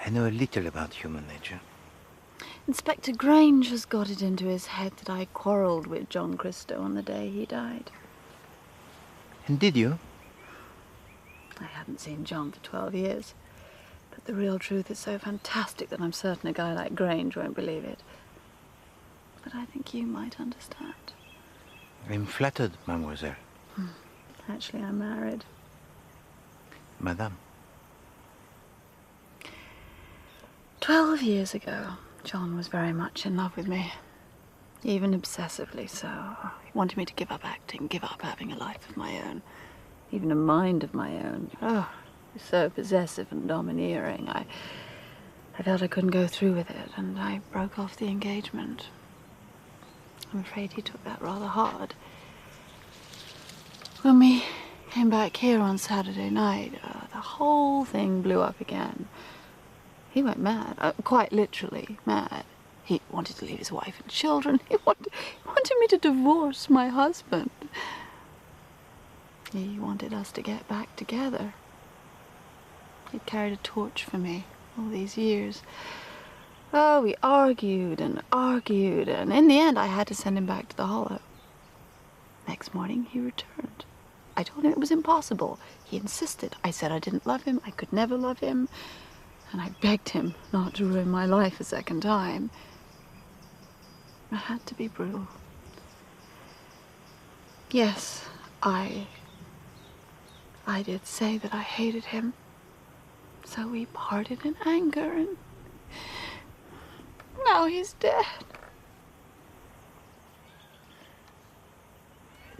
I know a little about human nature. Inspector Grange has got it into his head that I quarrelled with Džon Kristo on the day he died. And did you? I hadn't seen John for 12 years. But the real truth is so fantastic that I'm certain a guy like Grange won't believe it. But I think you might understand. I'm flattered, mademoiselle. Actually, I'm married. Madame. 12 years ago, John was very much in love with me. Even obsessively so. He wanted me to give up acting, give up having a life of my own. Even a mind of my own. Oh, he was so possessive and domineering. I felt I couldn't go through with it, and I broke off the engagement. I'm afraid he took that rather hard. When we came back here on Saturday night, the whole thing blew up again. He went mad, quite literally mad. He wanted to leave his wife and children. He wanted me to divorce my husband. He wanted us to get back together. He carried a torch for me all these years. Oh, we argued, and in the end I had to send him back to the Hollow. Next morning he returned. I told him it was impossible. He insisted. I said I didn't love him, I could never love him, and I begged him not to ruin my life a second time. I had to be brutal. Yes, I did say that I hated him. So we parted in anger, and now he's dead.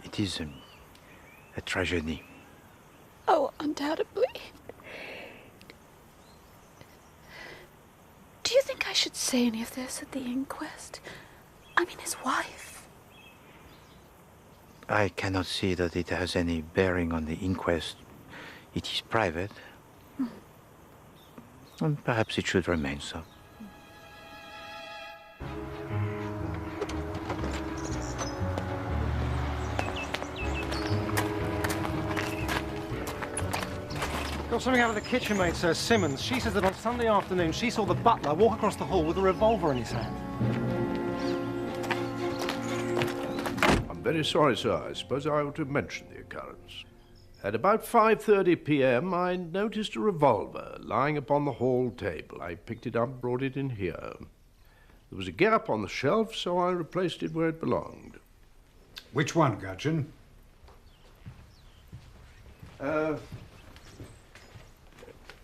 It is a tragedy. Oh, undoubtedly. Do you think I should say any of this at the inquest? I mean, his wife. I cannot see that it has any bearing on the inquest. It is private. And perhaps it should remain so. Got something out of the kitchen maid, Sir Simmons. She says that on Sunday afternoon she saw the butler walk across the hall with a revolver in his hand. I'm very sorry, sir. I suppose I ought to mention the occurrence. At about 5:30 p.m., I noticed a revolver lying upon the hall table. I picked it up, brought it in here. There was a gap on the shelf, so I replaced it where it belonged. Which one, Gudgeon?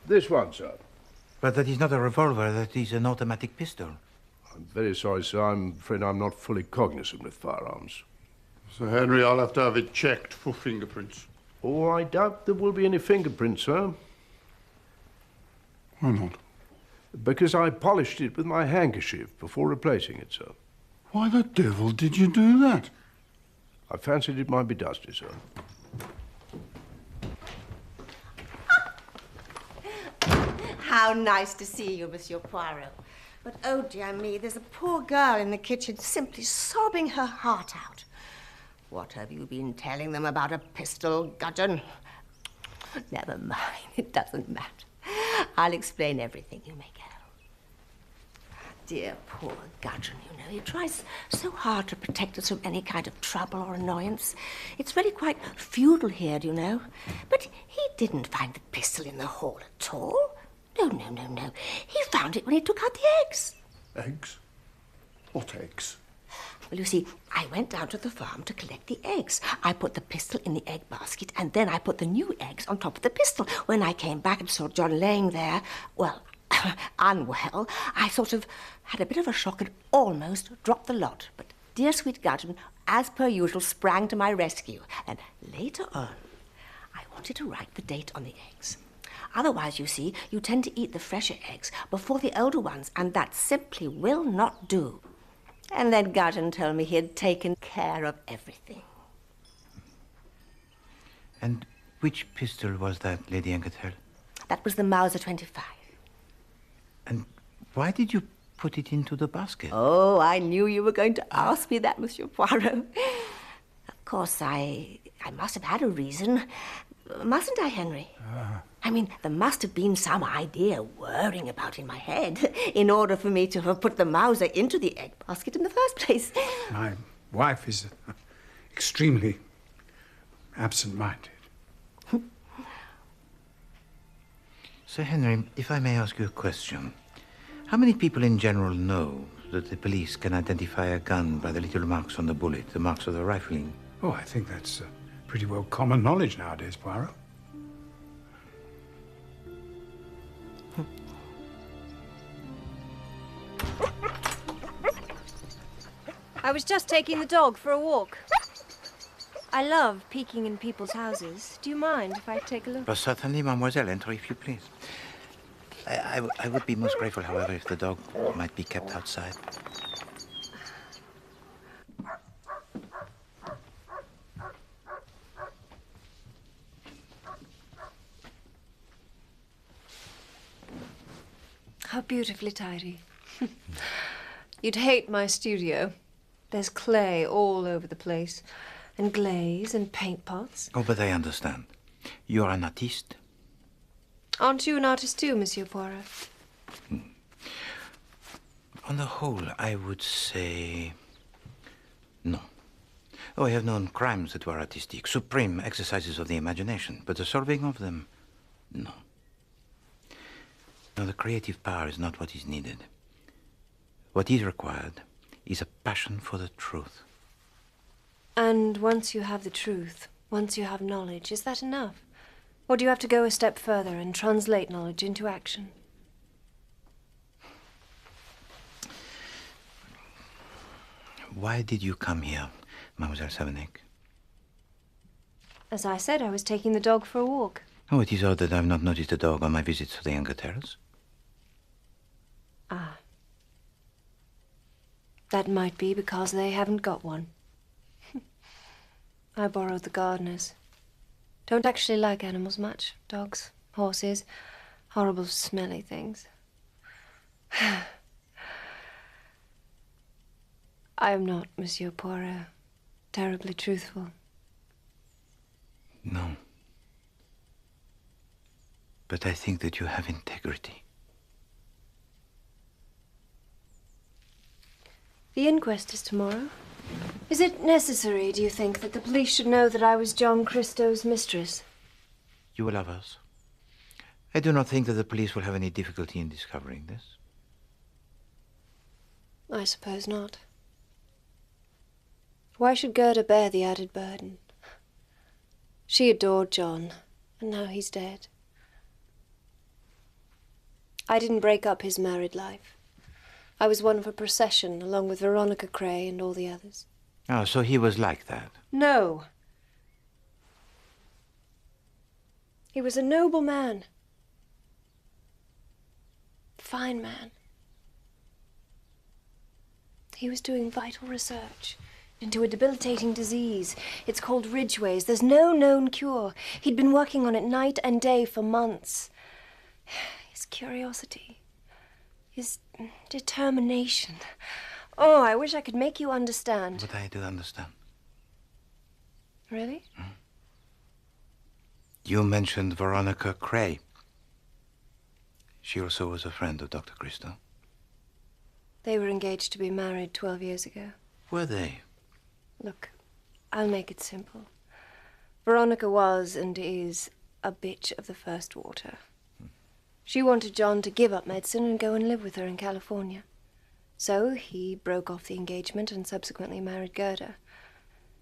This one, sir. But that is not a revolver, that is an automatic pistol. I'm very sorry, sir. I'm afraid I'm not fully cognizant with firearms. Sir Henry, I'll have to have it checked for fingerprints. Oh, I doubt there will be any fingerprints, sir. Why not? Because I polished it with my handkerchief before replacing it, sir. Why the devil did you do that? I fancied it might be dusty, sir. How nice to see you, Monsieur Poirot. But oh dear me, there's a poor girl in the kitchen simply sobbing her heart out. What have you been telling them about a pistol, Gudgeon? Never mind, it doesn't matter. I'll explain everything, you may go. Dear poor Gudgeon, you know, he tries so hard to protect us from any kind of trouble or annoyance. It's really quite feudal here, do you know? But he didn't find the pistol in the hall at all. No. He found it when he took out the eggs. Eggs? What eggs? Well, you see, I went down to the farm to collect the eggs. I put the pistol in the egg basket, and then I put the new eggs on top of the pistol. When I came back and saw John laying there, well, unwell, I sort of had a bit of a shock and almost dropped the lot. But dear sweet Gudgeon, as per usual, sprang to my rescue. And later on, I wanted to write the date on the eggs. Otherwise, you see, you tend to eat the fresher eggs before the older ones, and that simply will not do. And then Gudgeon told me he had taken care of everything. And which pistol was that, Lady Agatha? That was the Mauser 25. And why did you put it into the basket? Oh, I knew you were going to ask me that, Monsieur Poirot. Of course, I must have had a reason. Mustn't I, Henry? I mean, there must have been some idea whirring about in my head in order for me to have put the Mauser into the egg basket in the first place. My wife is extremely absent-minded. Sir Henry, if I may ask you a question. How many people in general know that the police can identify a gun by the little marks on the bullet, the marks of the rifling? Oh, I think that's pretty well common knowledge nowadays, Poirot. I was just taking the dog for a walk. I love peeking in people's houses. Do you mind if I take a look? Well, certainly, mademoiselle. Enter if you please. I would be most grateful, however, if the dog might be kept outside. How beautifully tidy. You'd hate my studio. There's clay all over the place, and glaze and paint pots. Oh, but I understand. You're an artiste. Aren't you an artist too, Monsieur Poirot? On the whole, I would say no. Oh, I have known crimes that were artistic, supreme exercises of the imagination, but the solving of them, no. No, the creative power is not what is needed. What is required is a passion for the truth. And once you have the truth, once you have knowledge, is that enough? Or do you have to go a step further and translate knowledge into action? Why did you come here, Mademoiselle Savignac? As I said, I was taking the dog for a walk. Oh, it is odd that I have not noticed a dog on my visits to the younger terrace. Ah. That might be because they haven't got one. I borrowed the gardener's. Don't actually like animals much. Dogs, horses, horrible smelly things. I am not, Monsieur Poirot, terribly truthful. No. But I think that you have integrity. The inquest is tomorrow. Is it necessary, do you think, that the police should know that I was Džon Kristo's mistress? You will have us. I do not think that the police will have any difficulty in discovering this. I suppose not. Why should Gerda bear the added burden? She adored John, and now he's dead. I didn't break up his married life. I was one of a procession, along with Veronica Cray and all the others. Oh, so he was like that. No. He was a noble man. Fine man. He was doing vital research into a debilitating disease. It's called Ridgway's. There's no known cure. He'd been working on it night and day for months. His curiosity, his determination. Oh, I wish I could make you understand. But I do understand. Really? You mentioned Veronica Cray. She also was a friend of Dr. Kristo. They were engaged to be married 12 years ago. Were they? Look, I'll make it simple. Veronica was and is a bitch of the first water. She wanted John to give up medicine and go and live with her in California. So he broke off the engagement and subsequently married Gerda.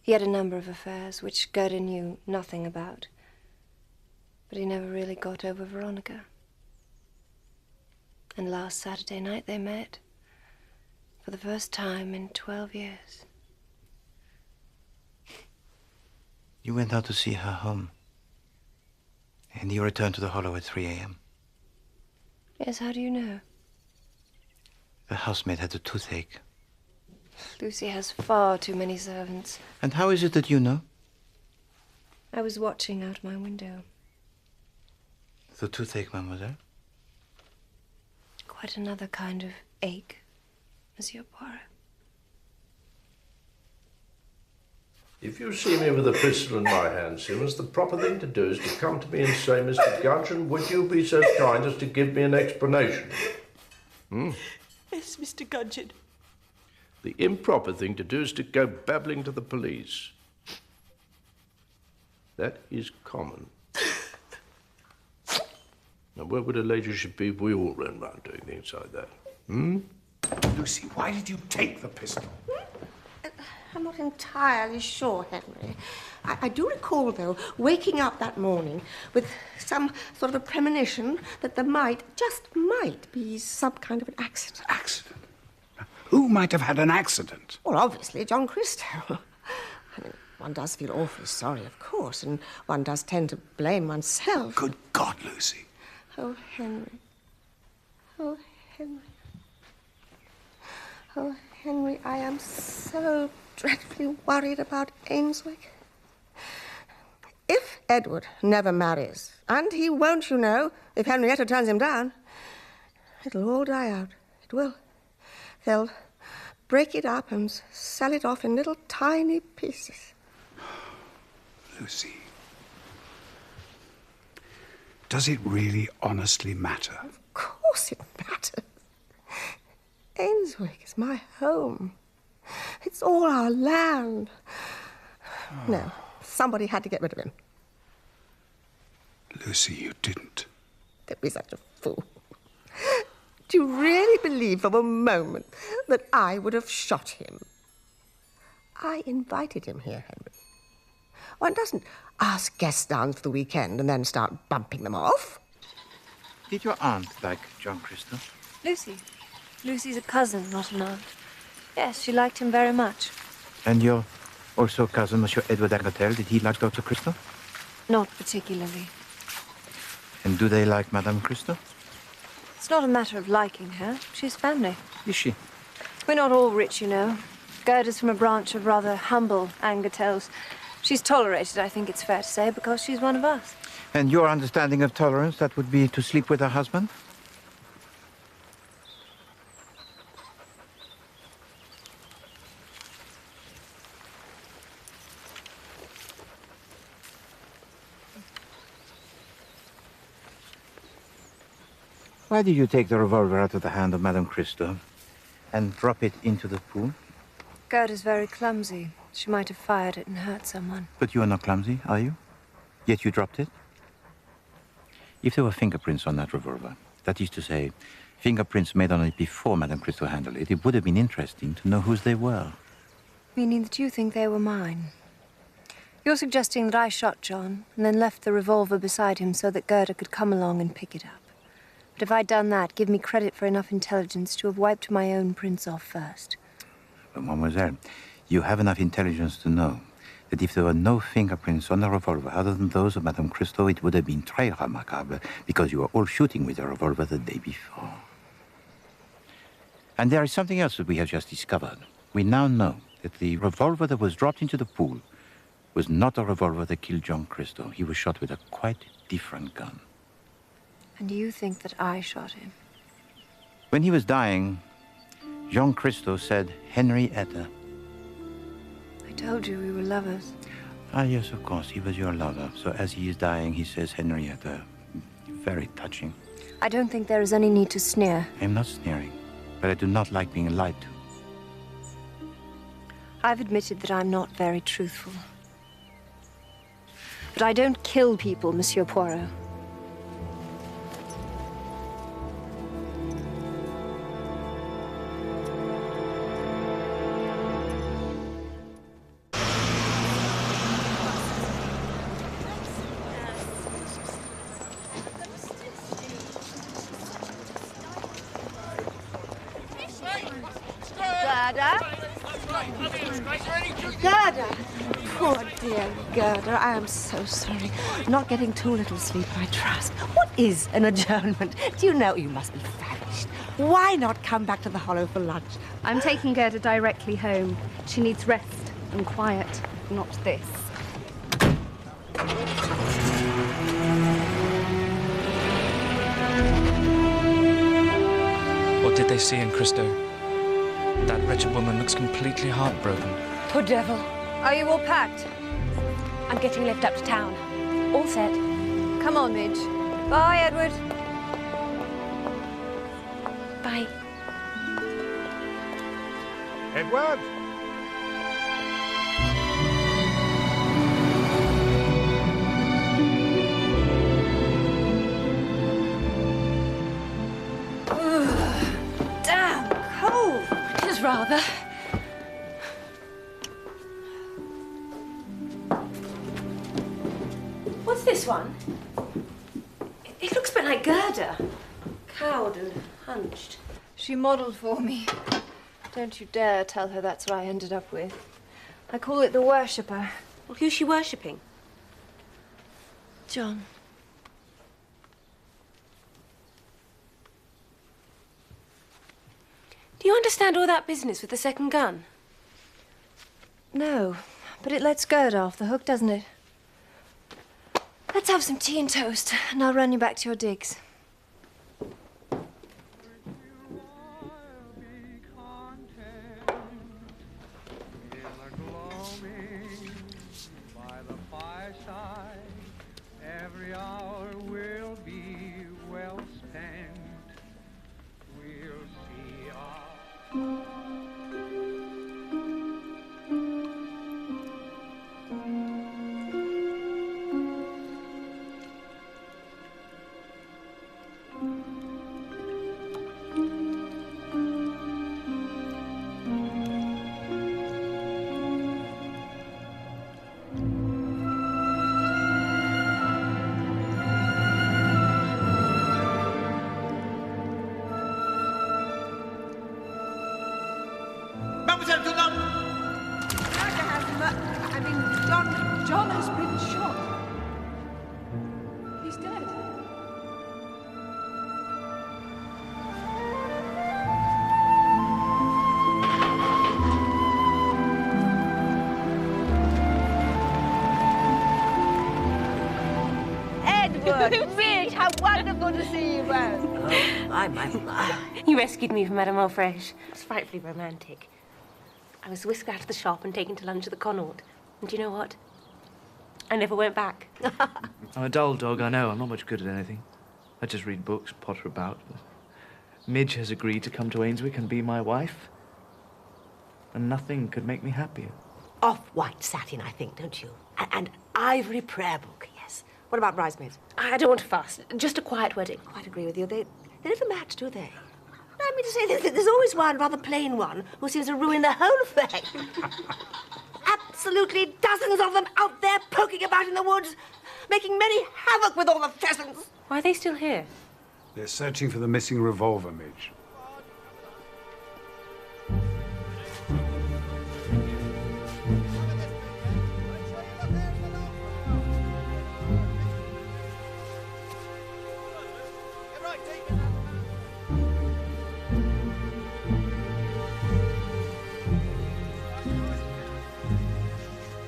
He had a number of affairs, which Gerda knew nothing about. But he never really got over Veronica. And last Saturday night they met. For the first time in 12 years. You went out to see her home. And you returned to the Hollow at 3 a.m. Yes, how do you know? The housemaid had a toothache. Lucy has far too many servants. And how is it that you know? I was watching out my window. The toothache, mademoiselle? Quite another kind of ache, Monsieur Poirot. If you see me with a pistol in my hand, Simmons, the proper thing to do is to come to me and say, Mr. Gudgeon, would you be so kind as to give me an explanation? Hmm? Yes, Mr. Gudgeon. The improper thing to do is to go babbling to the police. That is common. Now, where would her ladyship be if we all ran round doing things like that? Hmm? Lucy, why did you take the pistol? I'm not entirely sure, Henry. I do recall, though, waking up that morning with some sort of a premonition that there might, just might, be some kind of an accident. Accident? Who might have had an accident? Well, obviously, Džon Kristo. I mean, one does feel awfully sorry, of course, and one does tend to blame oneself. Good God, Lucy. Oh, Henry. Oh, Henry. Oh, Henry, I am so dreadfully worried about Ainswick. If Edward never marries, and he won't, you know, if Henrietta turns him down, it'll all die out. It will. They'll break it up and sell it off in little tiny pieces. Lucy, does it really honestly matter? Of course it matters. Ainswick is my home. It's all our land. No, somebody had to get rid of him. Lucy, you didn't. Don't be such a fool. Do you really believe for a moment that I would have shot him? I invited him here, Henry. One doesn't ask guests down for the weekend and then start bumping them off. Did your aunt like Džon Kristo? Lucy. Lucy's a cousin, not an aunt. Yes, she liked him very much. And your also cousin, Monsieur Edward Agatha, did he like Dr. Kristo? Not particularly. And do they like Madame Kristo? It's not a matter of liking her. She's family. Is she? We're not all rich, you know. Gerda's from a branch of rather humble Angatels. She's tolerated, I think it's fair to say, because she's one of us. And your understanding of tolerance, that would be to sleep with her husband? Why did you take the revolver out of the hand of Madame Kristo and drop it into the pool? Gerda's very clumsy. She might have fired it and hurt someone. But you are not clumsy, are you? Yet you dropped it? If there were fingerprints on that revolver, that is to say, fingerprints made on it before Madame Kristo handled it, it would have been interesting to know whose they were. Meaning that you think they were mine. You're suggesting that I shot John and then left the revolver beside him so that Gerda could come along and pick it up. But if I'd done that, give me credit for enough intelligence to have wiped my own prints off first. But Mademoiselle, you have enough intelligence to know that if there were no fingerprints on the revolver other than those of Madame Kristo, it would have been très remarquable because you were all shooting with the revolver the day before. And there is something else that we have just discovered. We now know that the revolver that was dropped into the pool was not a revolver that killed Džon Kristo. He was shot with a quite different gun. And you think that I shot him? When he was dying, Džon Kristo said, Henrietta. I told you we were lovers. Ah, yes, of course, he was your lover. So as he is dying, he says, Henrietta. Very touching. I don't think there is any need to sneer. I am not sneering, but I do not like being lied to. I've admitted that I'm not very truthful. But I don't kill people, Monsieur Poirot. Gerda! Poor dear Gerda, I am so sorry. Not getting too little sleep, I trust. What is an adjournment? Do you know you must be famished? Why not come back to the Hollow for lunch? I'm taking Gerda directly home. She needs rest and quiet, not this. What did they see in Kristo? That wretched woman looks completely heartbroken. Poor devil. Are you all packed? I'm getting a lift up to town. All set. Come on, Midge. Bye, Edward. Bye. Edward! Damn cold. It is rather. What's this one? It looks a bit like Gerda. Cowed and hunched. She modelled for me. Don't you dare tell her that's what I ended up with. I call it the worshipper. Well, who's she worshipping? John. Do you understand all that business with the second gun? No, but it lets Gerda off the hook, doesn't it? Let's have some tea and toast, and I'll run you back to your digs. Every hour will be well spent. We'll see our... John has been shot. He's dead. Edward, Midge, how wonderful to see you both. Oh, my. You rescued me from Madame Alfresh. It was frightfully romantic. I was whisked out of the shop and taken to lunch at the Connaught. And do you know what? I never went back. I'm a dull dog, I know. I'm not much good at anything. I just read books, potter about. Midge has agreed to come to Ainswick and be my wife. And nothing could make me happier. Off-white satin, I think, don't you? And ivory prayer book, yes. What about bridesmaids? I don't want to fuss. Just a quiet wedding. I quite agree with you. They never match, do they? I mean to say, there's always one rather plain one who seems to ruin the whole thing. Absolutely dozens of them out there poking about in the woods, making merry havoc with all the pheasants. Why are they still here? They're searching for the missing revolver, Midge.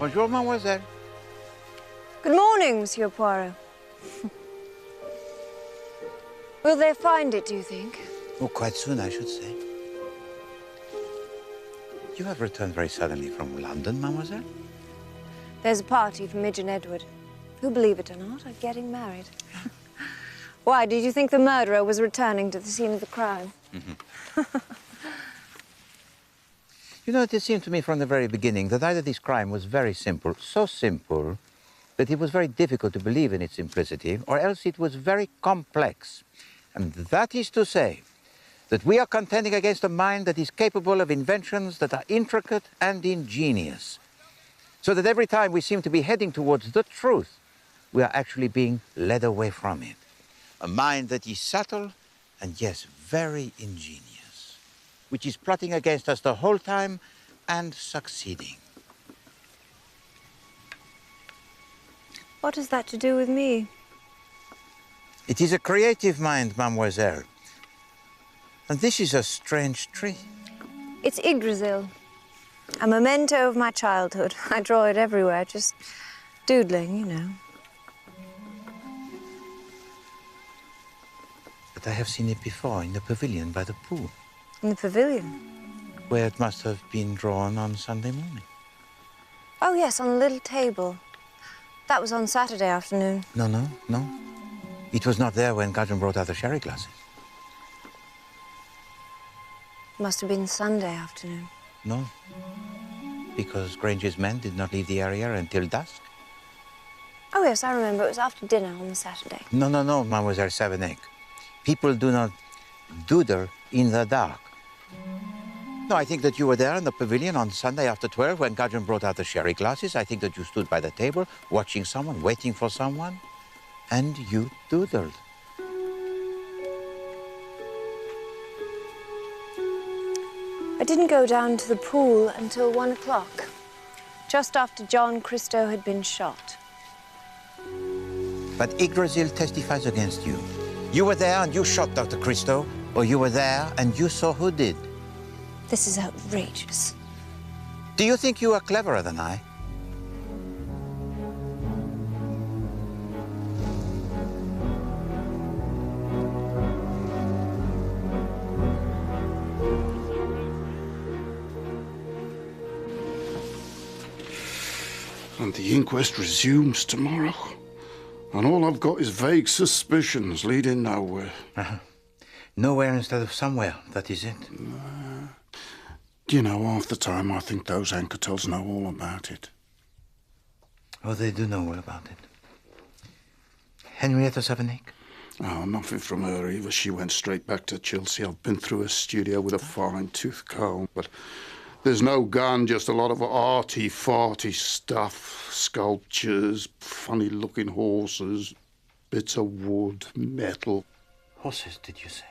Bonjour, mademoiselle. Good morning, Monsieur Poirot. Will they find it, do you think? Oh, quite soon, I should say. You have returned very suddenly from London, mademoiselle? There's a party for Midge and Edward, who, believe it or not, are getting married. Why, did you think the murderer was returning to the scene of the crime? You know, it seemed to me from the very beginning that either this crime was very simple, so simple that it was very difficult to believe in its simplicity, or else it was very complex. And that is to say that we are contending against a mind that is capable of inventions that are intricate and ingenious. So that every time we seem to be heading towards the truth, we are actually being led away from it. A mind that is subtle and, yes, very ingenious, which is plotting against us the whole time and succeeding. What has that to do with me? It is a creative mind, mademoiselle. And this is a strange tree. It's Yggdrasil, a memento of my childhood. I draw it everywhere, just doodling, you know. But I have seen it before in the pavilion by the pool. In the pavilion? Where it must have been drawn on Sunday morning. Oh, yes, on the little table. That was on Saturday afternoon. No. It was not there when Gudrun brought out the sherry glasses. Must have been Sunday afternoon. No, because Granger's men did not leave the area until dusk. Oh, yes, I remember. It was after dinner on the Saturday. No, Mademoiselle S09E04. People do not doodle in the dark. No, I think that you were there in the pavilion on Sunday after 12 when Gudrun brought out the sherry glasses. I think that you stood by the table watching someone, waiting for someone, and you doodled. I didn't go down to the pool until 1 o'clock, just after Džon Kristo had been shot. But Yggdrasil testifies against you. You were there and you shot Dr. Kristo, or you were there and you saw who did. This is outrageous. Do you think you are cleverer than I? And the inquest resumes tomorrow. And all I've got is vague suspicions leading nowhere. Nowhere instead of somewhere, that is it. Do you know, half the time I think those Anketels know all about it. Oh, they do know all about it. Henrietta S09E04? Oh, nothing from her either. She went straight back to Chelsea. I've been through her studio with a fine-tooth comb, but there's no gun, just a lot of arty-farty stuff. Sculptures, funny-looking horses, bits of wood, metal. Horses, did you say?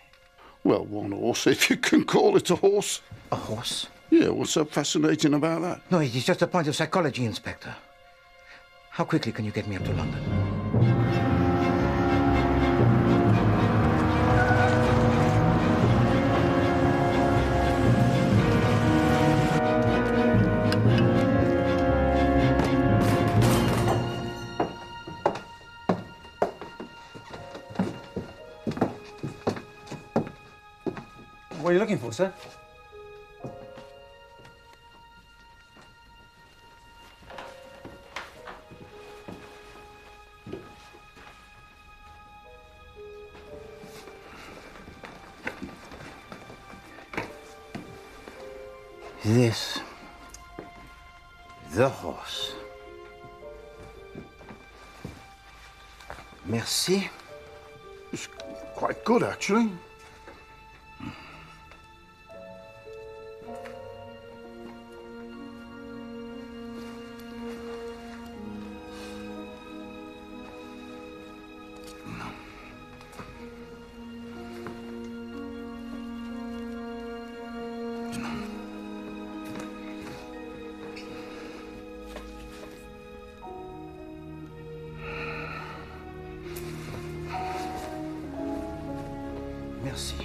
Well, one horse, if you can call it a horse. A horse? Yeah, what's so fascinating about that? No, it is just a point of psychology, Inspector. How quickly can you get me up to London? What are you looking for, sir? This, the horse. Merci. It's quite good, actually. Merci.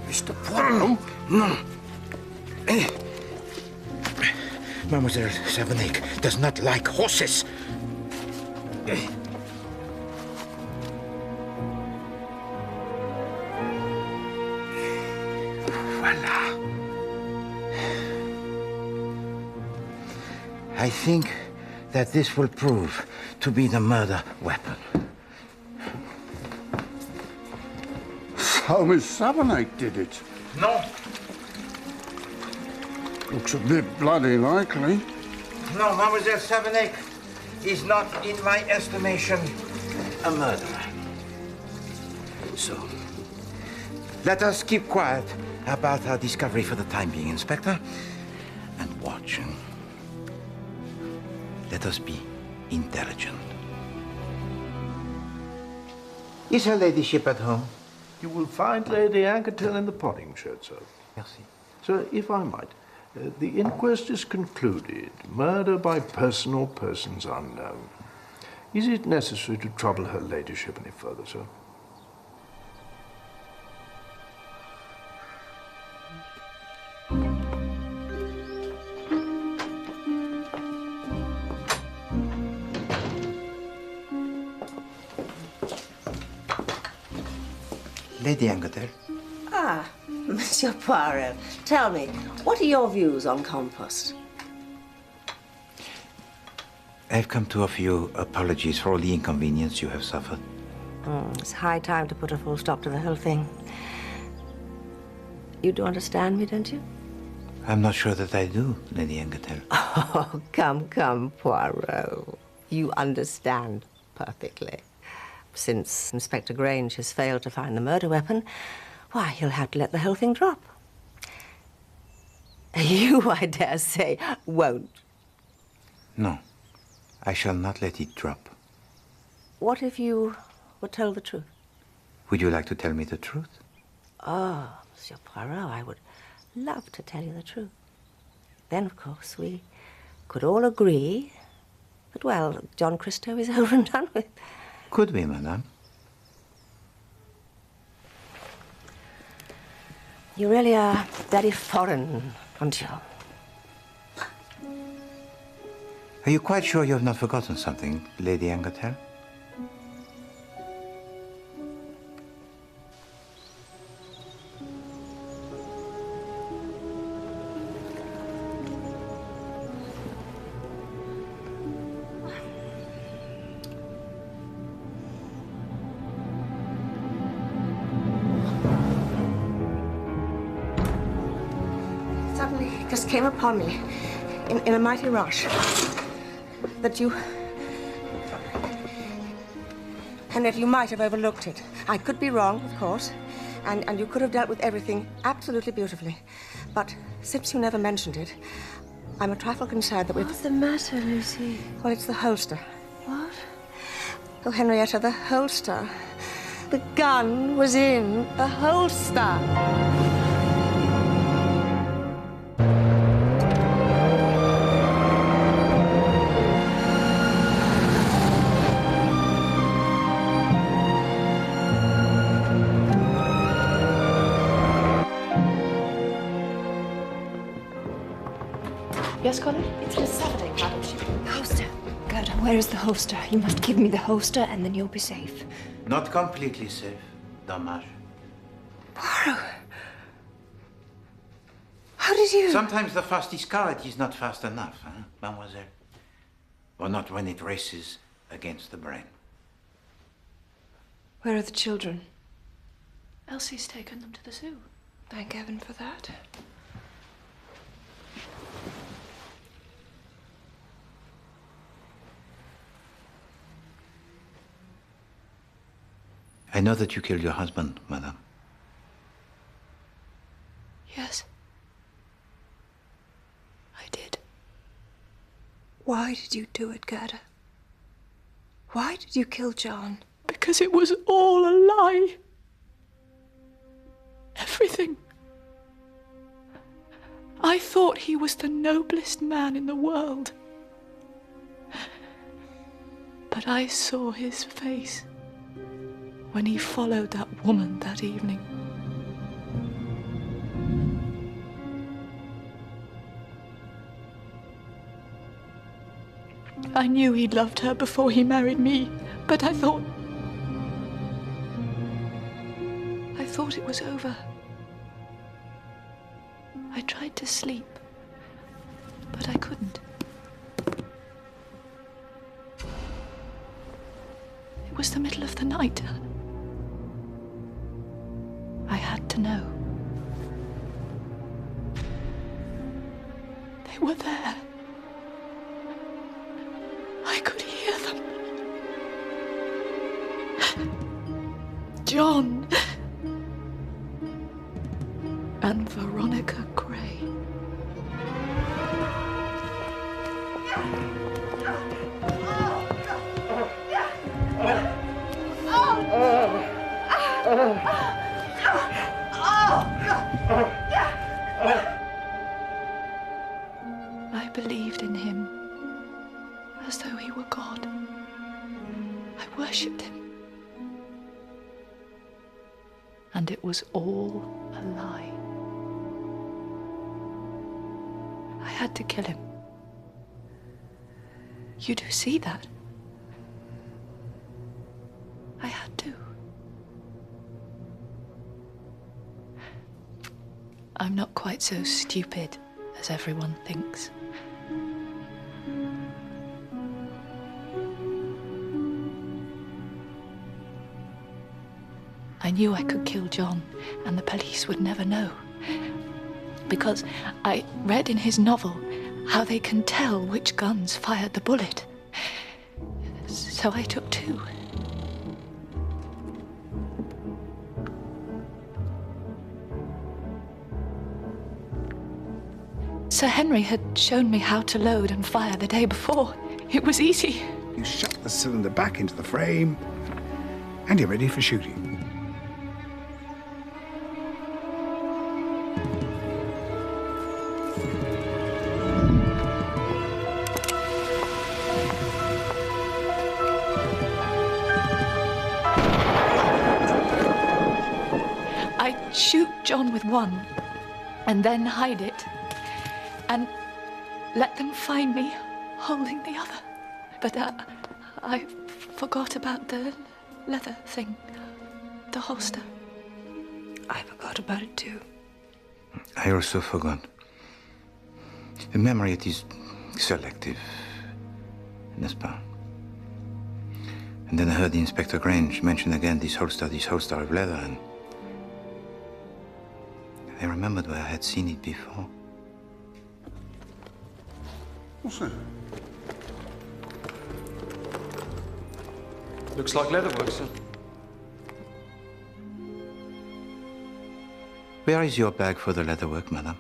Mr. Poirot? No. Mademoiselle S09E04 does not like horses. Voila. I think that this will prove to be the murder weapon. So Miss S09E04 did it? No. Looks a bit bloody likely. No, Mademoiselle S09E04 is not, in my estimation, a murderer. So, let us keep quiet about our discovery for the time being, Inspector, and watch. Let us be intelligent. Is her ladyship at home? You will find Lady Agatha in the potting shed, sir. Merci. Sir, if I might, the inquest is concluded. Murder by person or persons unknown. Is it necessary to trouble her ladyship any further, sir? Lady Agatha. Ah, Monsieur Poirot, tell me, what are your views on compost? I've come to offer you apologies for all the inconvenience you have suffered. It's high time to put a full stop to the whole thing. You do understand me, don't you? I'm not sure that I do, Lady Agatha. Oh, come, Poirot. You understand perfectly. Since Inspector Grange has failed to find the murder weapon, why, he'll have to let the whole thing drop. You, I dare say, won't. No, I shall not let it drop. What if you were told the truth? Would you like to tell me the truth? Oh, Monsieur Poirot, I would love to tell you the truth. Then, of course, we could all agree that, well, Džon Kristo is over and done with. Could we, madame? You really are very foreign, aren't you? Are you quite sure you have not forgotten something, Lady Agatha? Suddenly, it just came upon me, in a mighty rush, that you might have overlooked it. I could be wrong, of course, and you could have dealt with everything absolutely beautifully. But since you never mentioned it, I'm a trifle concerned that we've... What's the matter, Lucy? Well, it's the holster. What? Oh, Henrietta, the holster. The gun was in the holster. Yes, Colin? It's Miss Savarding, madam. Holster. Gerda, where is the holster? You must give me the holster and then you'll be safe. Not completely safe, dommage. Poirot! How did you... Sometimes the fastest car, it is not fast enough, huh, mademoiselle? Or not when it races against the brain. Where are the children? Elsie's taken them to the zoo. Thank heaven for that. I know that you killed your husband, madame. Yes. I did. Why did you do it, Gerda? Why did you kill John? Because it was all a lie. Everything. I thought he was the noblest man in the world. But I saw his face when he followed that woman that evening. I knew he loved her before he married me, but I thought it was over. I tried to sleep, but I couldn't. It was the middle of the night. I had to know. They were there. I could hear them. John and Veronica Gray. I believed in him as though he were God. I worshipped him. And it was all a lie. I had to kill him. You do see that? I had to. I'm not quite so stupid as everyone thinks. I knew I could kill John, and the police would never know. Because I read in his novel how they can tell which guns fired the bullet. So I took 2. Sir Henry had shown me how to load and fire the day before. It was easy. You shut the cylinder back into the frame, and you're ready for shooting. I'd shoot John with one, and then hide it, and let them find me holding the other. But I forgot about the leather thing, the holster. I forgot about it too. I also forgot. The memory, it is selective, n'est-ce pas? And then I heard the Inspector Grange mention again this holster of leather, and I remembered where I had seen it before. What's that? Looks like leatherwork, sir. Where is your bag for the leatherwork, madam?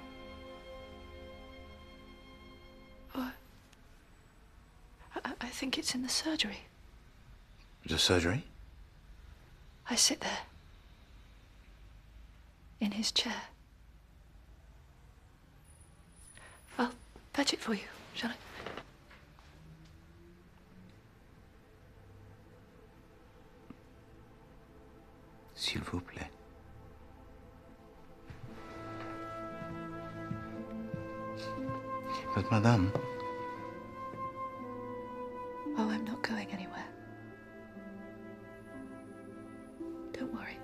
Oh, I think it's in the surgery. The surgery? I sit there. In his chair. I'll fetch it for you, shall I? S'il vous plaît. But, madame... Oh, I'm not going anywhere. Don't worry.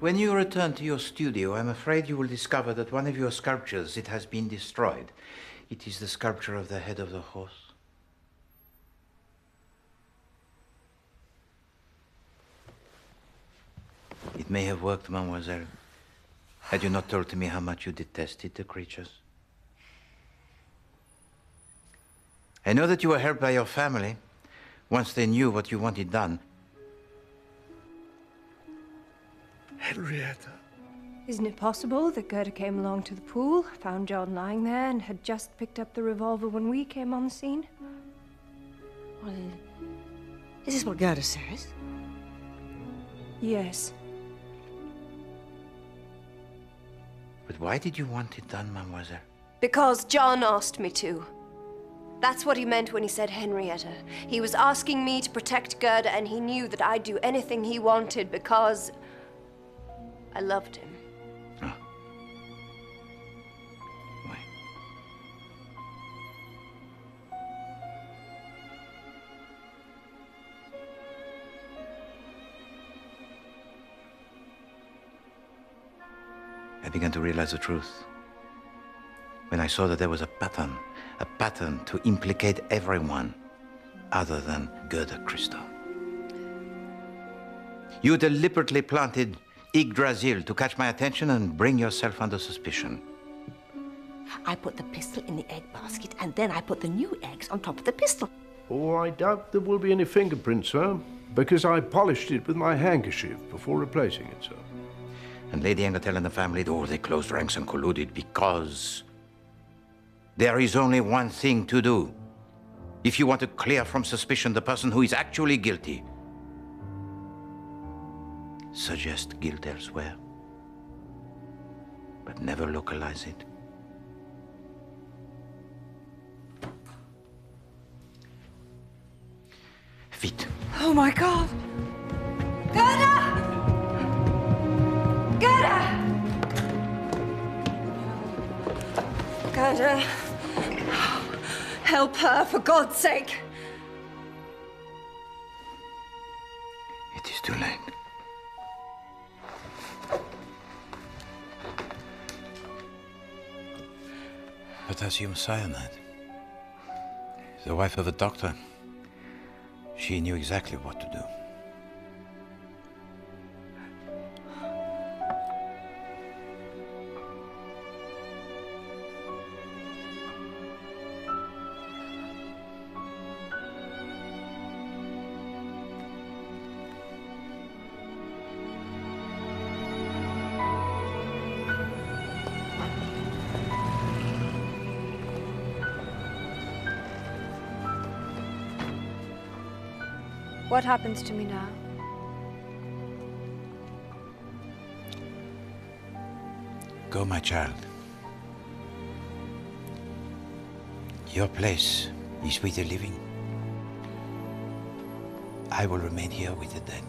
When you return to your studio, I'm afraid you will discover that one of your sculptures, it has been destroyed. It is the sculpture of the head of the horse. It may have worked, mademoiselle, had you not told to me how much you detested the creatures. I know that you were helped by your family once they knew what you wanted done. Henrietta. Isn't it possible that Gerda came along to the pool, found John lying there, and had just picked up the revolver when we came on the scene? Well, is this what Gerda says? Yes. But why did you want it done, mademoiselle? Because John asked me to. That's what he meant when he said Henrietta. He was asking me to protect Gerda, and he knew that I'd do anything he wanted because I loved him. Oh. Why? I began to realize the truth when I saw that there was a pattern to implicate everyone other than Gerda Kristo. You deliberately planted Yggdrasil to catch my attention and bring yourself under suspicion. I put the pistol in the egg basket, and then I put the new eggs on top of the pistol. Oh, I doubt there will be any fingerprints, sir, because I polished it with my handkerchief before replacing it, sir. And Lady Agatha and the family, oh, they closed ranks and colluded because there is only one thing to do. If you want to clear from suspicion the person who is actually guilty, suggest guilt elsewhere, but never localize it. Vite. Oh my God! Gerda! Gerda! Gerda! Help her, for God's sake! It is too late. Potassium cyanide. The wife of a doctor. She knew exactly what to do. What happens to me now? Go, my child. Your place is with the living. I will remain here with the dead.